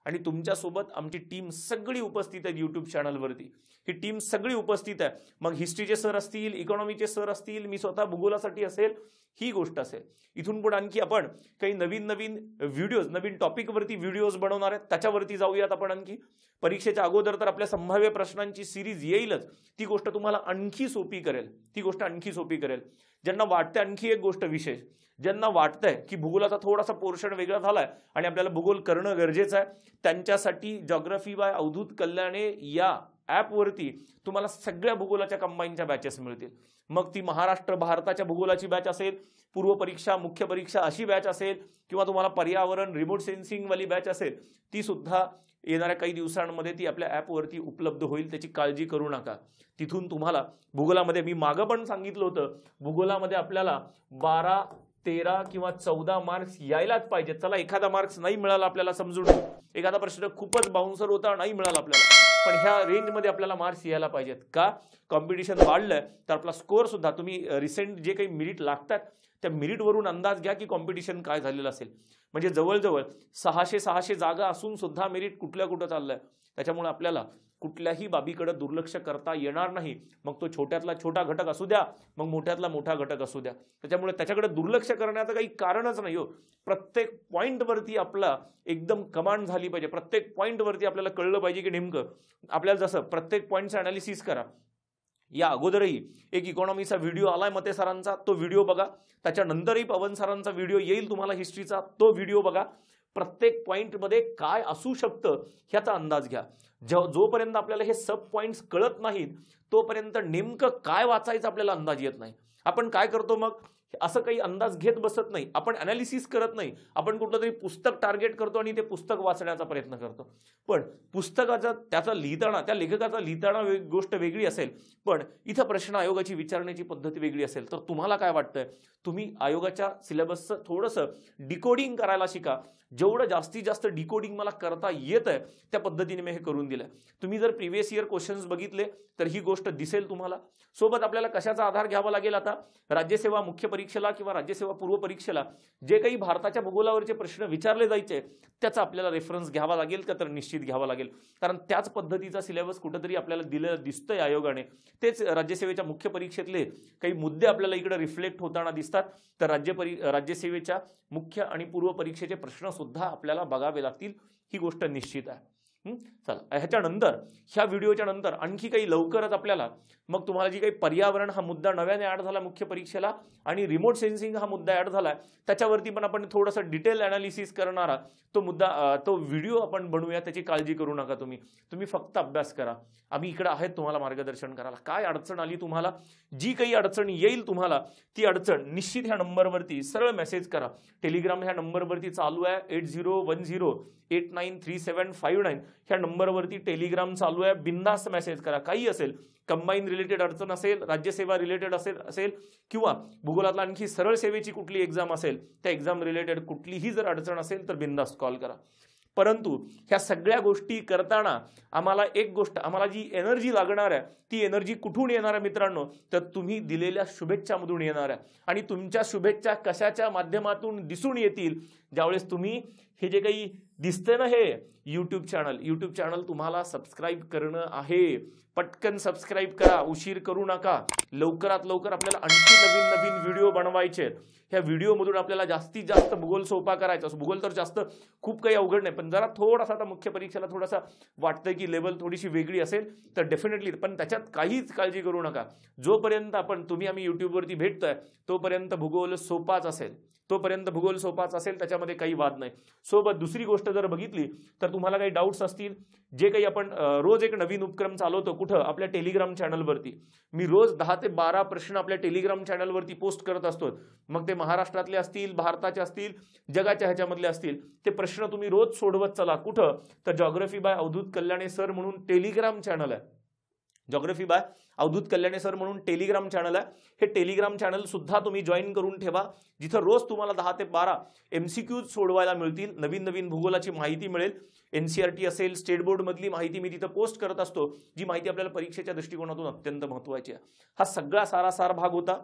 आणि तुमच्यासोबत आमची टीम सगळी उपस्थित आहे. यूट्यूब चॅनलवरती ही टीम सगळी उपस्थित आहे. मग हिस्ट्रीचे सर असतील, इकॉनॉमीचे सर असतील, मी स्वतः भूगोलासाठी असेल, ही गोष्ट असेल. इथून पुढे आणखी आपण काही नवीन व्हिडिओज, नवीन टॉपिकवरती व्हिडिओज बनवणार आहेत, त्याच्यावरती जाऊयात आपण. आणखी परीक्षेच्या अगोदर तर आपल्या संभाव्य प्रश्नांची सिरीज येईलच. ती गोष्ट तुम्हाला आणखी सोपी करेल. ज्यांना वाटते, आणखी एक गोष्ट विशेष, ज्यांना वाटतंय की भूगोलाचा थोडासा पोर्शन वेगळा झालाय आणि आपल्याला भूगोल करणं गरजेचं आहे, त्यांच्यासाठी जॉग्राफी बाय अवधूत कल्याणे या ॲपवरती तुम्हाला सगळ्या भूगोलाच्या कंबाईनच्या बॅचेस मिळतील. मग ती महाराष्ट्र भारताच्या भूगोलाची बॅच असेल, पूर्व परीक्षा, मुख्य परीक्षा अशी बॅच असेल, किंवा तुम्हाला पर्यावरण, रिमोट सेन्सिंग वाली बॅच असेल, ती सुद्धा येणाऱ्या काही दिवसांमध्ये ती आपल्या ॲपवरती उपलब्ध होईल. त्याची काळजी करू नका. तिथून तुम्हाला भूगोलामध्ये, मी मागं पण सांगितलं होतं, भूगोलामध्ये आपल्याला 12, 13 किंवा 14 मार्क्स यायलाच पाहिजेत. चला एखादा मार्क्स नाही मिळाला आपल्याला समजून, एखादा प्रश्न खूपच बाउन्सर होता, नाही मिळाला आपल्याला, पण ह्या रेंजमध्ये आपल्याला मार्क्स यायला पाहिजेत. का, कॉम्पिटिशन वाढलंय तर आपला स्कोअर सुद्धा, तुम्ही रिसेंट जे काही मेरिट लागतात त्या मेरिटवरून अंदाज घ्या की कॉम्पिटिशन काय झालेलं असेल. म्हणजे जवळजवळ 600 जागा असून सुद्धा मेरिट कुठं चाललंय, त्याच्यामुळे आपल्याला कुठल्याही बाबीकडे दुर्लक्ष करता येणार नाही. मग तो छोट्यातला छोटा घटक असू द्या, मग मोठ्यातला मोठा घटक असू द्या. त्याच्यामुळे त्याच्याकडे दुर्लक्ष करण्याचं काही कारणच नाही हो. प्रत्येक पॉईंटवरती आपला एकदम कमांड झाली पाहिजे. प्रत्येक पॉईंटवरती आपल्याला कळलं पाहिजे की नेमकं आपल्याला जसं प्रत्येक पॉईंटचं अनालिसिस करा. या अगोदरही एक इकॉनॉमीचा व्हिडिओ आलाय मते सरांचा, तो व्हिडिओ बघा. त्याच्यानंतरही पवन सरांचा व्हिडिओ येईल तुम्हाला हिस्ट्रीचा, तो व्हिडिओ बघा. प्रत्येक पॉईंटमध्ये काय असू शकतं ह्याचा अंदाज घ्या. जोपर्यंत आपल्याला हे सब पॉइंट्स कळत नाहीत तोपर्यंत नेमकं काय वाचायचं आपल्याला अंदाज येत नाही. आपण काय करतो मग, असं काही अंदाज घेत बसत नाही, आपण अनालिसिस करत नाही. आपण कुठलं तरी पुस्तक टार्गेट करतो आणि ते पुस्तक वाचण्याचा प्रयत्न करतो. पण पुस्तकाचा त्याचा लिहिताना, त्या लेखकाचा लिहिताना गोष्ट वेगळी असेल, पण इथं प्रश्न आयोगाची विचारण्याची पद्धती वेगळी असेल. तर तुम्हाला काय वाटतंय, तुम्ही आयोगाच्या सिलेबसचं थोडंसं डिकोडिंग करायला शिका. जेवढं जास्तीत जास्त डिकोडिंग मला करता येत आहे त्या पद्धतीने मी हे करून दिलंय. तुम्ही जर प्रिव्हियस इयर क्वेश्चन्स बघितले तर ही गोष्ट दिसेल तुम्हाला. सोबत आपल्याला कशाचा आधार घ्यावा लागेल, आता राज्यसेवा मुख्य परीक्षेला किंवा राज्यसेवा पूर्व परीक्षेला जे काही भारताच्या भूगोलावरचे प्रश्न विचारले जायचे त्याचा आपल्याला रेफरन्स घ्यावा लागेल का, तर निश्चित घ्यावा लागेल. कारण त्याच पद्धतीचा सिलेबस कुठेतरी आपल्याला दिलं दिसतंय आयोगाने. तेच राज्यसेवेच्या मुख्य परीक्षेतले काही मुद्दे आपल्याला इकडे रिफ्लेक्ट होताना दिसतात. तर राज्यसेवेच्या मुख्य आणि पूर्व परीक्षेचे प्रश्न सुद्धा आपल्याला बघावे लागतील, ही गोष्ट निश्चित आहे. चला, ह्याच्यानंतर ह्या व्हिडिओच्या नंतर आणखी काही लवकरच आपल्याला मग तुम्हाला जी काही पर्यावरण हा मुद्दा नव्याने ऍड झाला मुख्य परीक्षेला आणि रिमोट सेन्सिंग हा मुद्दा ऍड झाला, त्याच्यावरती पण आपण थोडंसं डिटेल अनालिसिस करणारा तो मुद्दा, तो व्हिडिओ आपण बनवूया. त्याची काळजी करू नका, तुम्ही फक्त अभ्यास करा. आम्ही इकडे आहेत तुम्हाला मार्गदर्शन करायला. काय अडचण आली तुम्हाला, जी काही अडचण येईल तुम्हाला, ती अडचण निश्चित ह्या नंबरवरती सरळ मेसेज करा. टेलिग्राम ह्या नंबरवरती चालू आहे, 8010893759 ह्या नंबरवरती टेलिग्राम चालू आहे. बिंदास मेसेज करा. काही असेल, कंबाईन रिलेटेड अडचण असेल, राज्यसेवा रिलेटेड असेल किंवा भूगोलातला आणखी सरळ सेवेची कुठली एक्झाम असेल, त्या एक्झाम रिलेटेड कुठलीही जर अडचण असेल तर बिंदास कॉल करा. परंतु ह्या सगळ्या गोष्टी करताना आम्हाला एक गोष्ट, आम्हाला जी एनर्जी लागणार आहे ती एनर्जी कुठून येणार आहे मित्रांनो, तर तुम्ही दिलेल्या शुभेच्छामधून येणार आहे. आणि तुमच्या शुभेच्छा कशाच्या माध्यमातून दिसून येतील, ज्यावेळेस तुम्ही हे जे काही दिसतंय ना, हे यूट्यूब चॅनल तुम्हाला सबस्क्राईब करणं आहे. पटकन सबस्क्राईब करा, उशीर करू नका. लवकरात लवकर आपल्याला आणखी नवीन व्हिडिओ बनवायचे. ह्या व्हिडिओमधून आपल्याला जास्तीत जास्त भूगोल सोपा करायचा. भूगोल तर जास्त खूप काही अवघड नाही, पण जरा थोडासा आता मुख्य परीक्षेला थोडासा वाटतंय की लेवल थोडीशी वेगळी असेल तर डेफिनेटली, पण त्याच्यात काहीच काळजी करू नका. जोपर्यंत आम्ही युट्यूबवरती भेटतोय तोपर्यंत भूगोल सोपाच असेल, त्याच्यामध्ये काही वाद नाही. सोबत दुसरी गोष्ट जर बघितली तर तुम्हाला काही डाऊट्स असतील, जे काही आपण रोज एक नवीन उपक्रम चालवतो, कुठं, आपल्या टेलिग्राम चॅनलवरती. मी रोज 10 ते 12 प्रश्न आपल्या टेलिग्राम चॅनलवरती पोस्ट करत असतो. मग ते महाराष्ट्रातले असतील, भारताचे असतील, जगाच्या ह्याच्यामधले असतील, ते प्रश्न तुम्ही रोज सोडवत चला. कुठं, तर जॉग्राफी बाय अवधूत कल्याणे सर म्हणून टेलिग्राम चॅनल आहे. जॉग्राफी बाय अवधूत कल्याणे सर म्हणून टेलिग्राम चॅनल आहे. हे टेलिग्राम चॅनल सुद्धा तुम्ही जॉईन करून ठेवा, जिथं रोज तुम्हाला 10 ते 12 MCQs सोडवायला मिळतील. नवीन भूगोलाची माहिती मिळेल. NCERT असेल, स्टेट बोर्ड मधली माहिती मी तिथं पोस्ट करत असतो, जी माहिती आपल्याला परीक्षेच्या दृष्टिकोनातून अत्यंत महत्त्वाची आहे. हा सगळा सारासार भाग होता.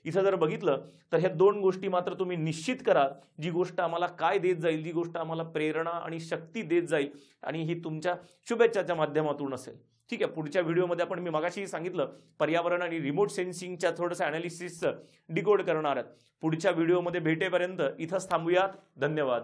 इथं जर बघितलं तर ह्या 2 गोष्टी मात्र तुम्ही निश्चित करा. जी गोष्ट आम्हाला काय देत जाईल, जी गोष्ट आम्हाला प्रेरणा आणि शक्ती देत जाईल, आणि ही तुमच्या शुभेच्छाच्या माध्यमातून असेल. ठीक आहे. पुढच्या व्हिडिओमध्ये आपण, मी मगाशी सांगितलं, पर्यावरण आणि रिमोट सेन्सिंगच्या थोडंसं अनालिसिसचं डिकोड करणार आहेत. पुढच्या व्हिडिओमध्ये भेटेपर्यंत इथंच थांबूयात. धन्यवाद.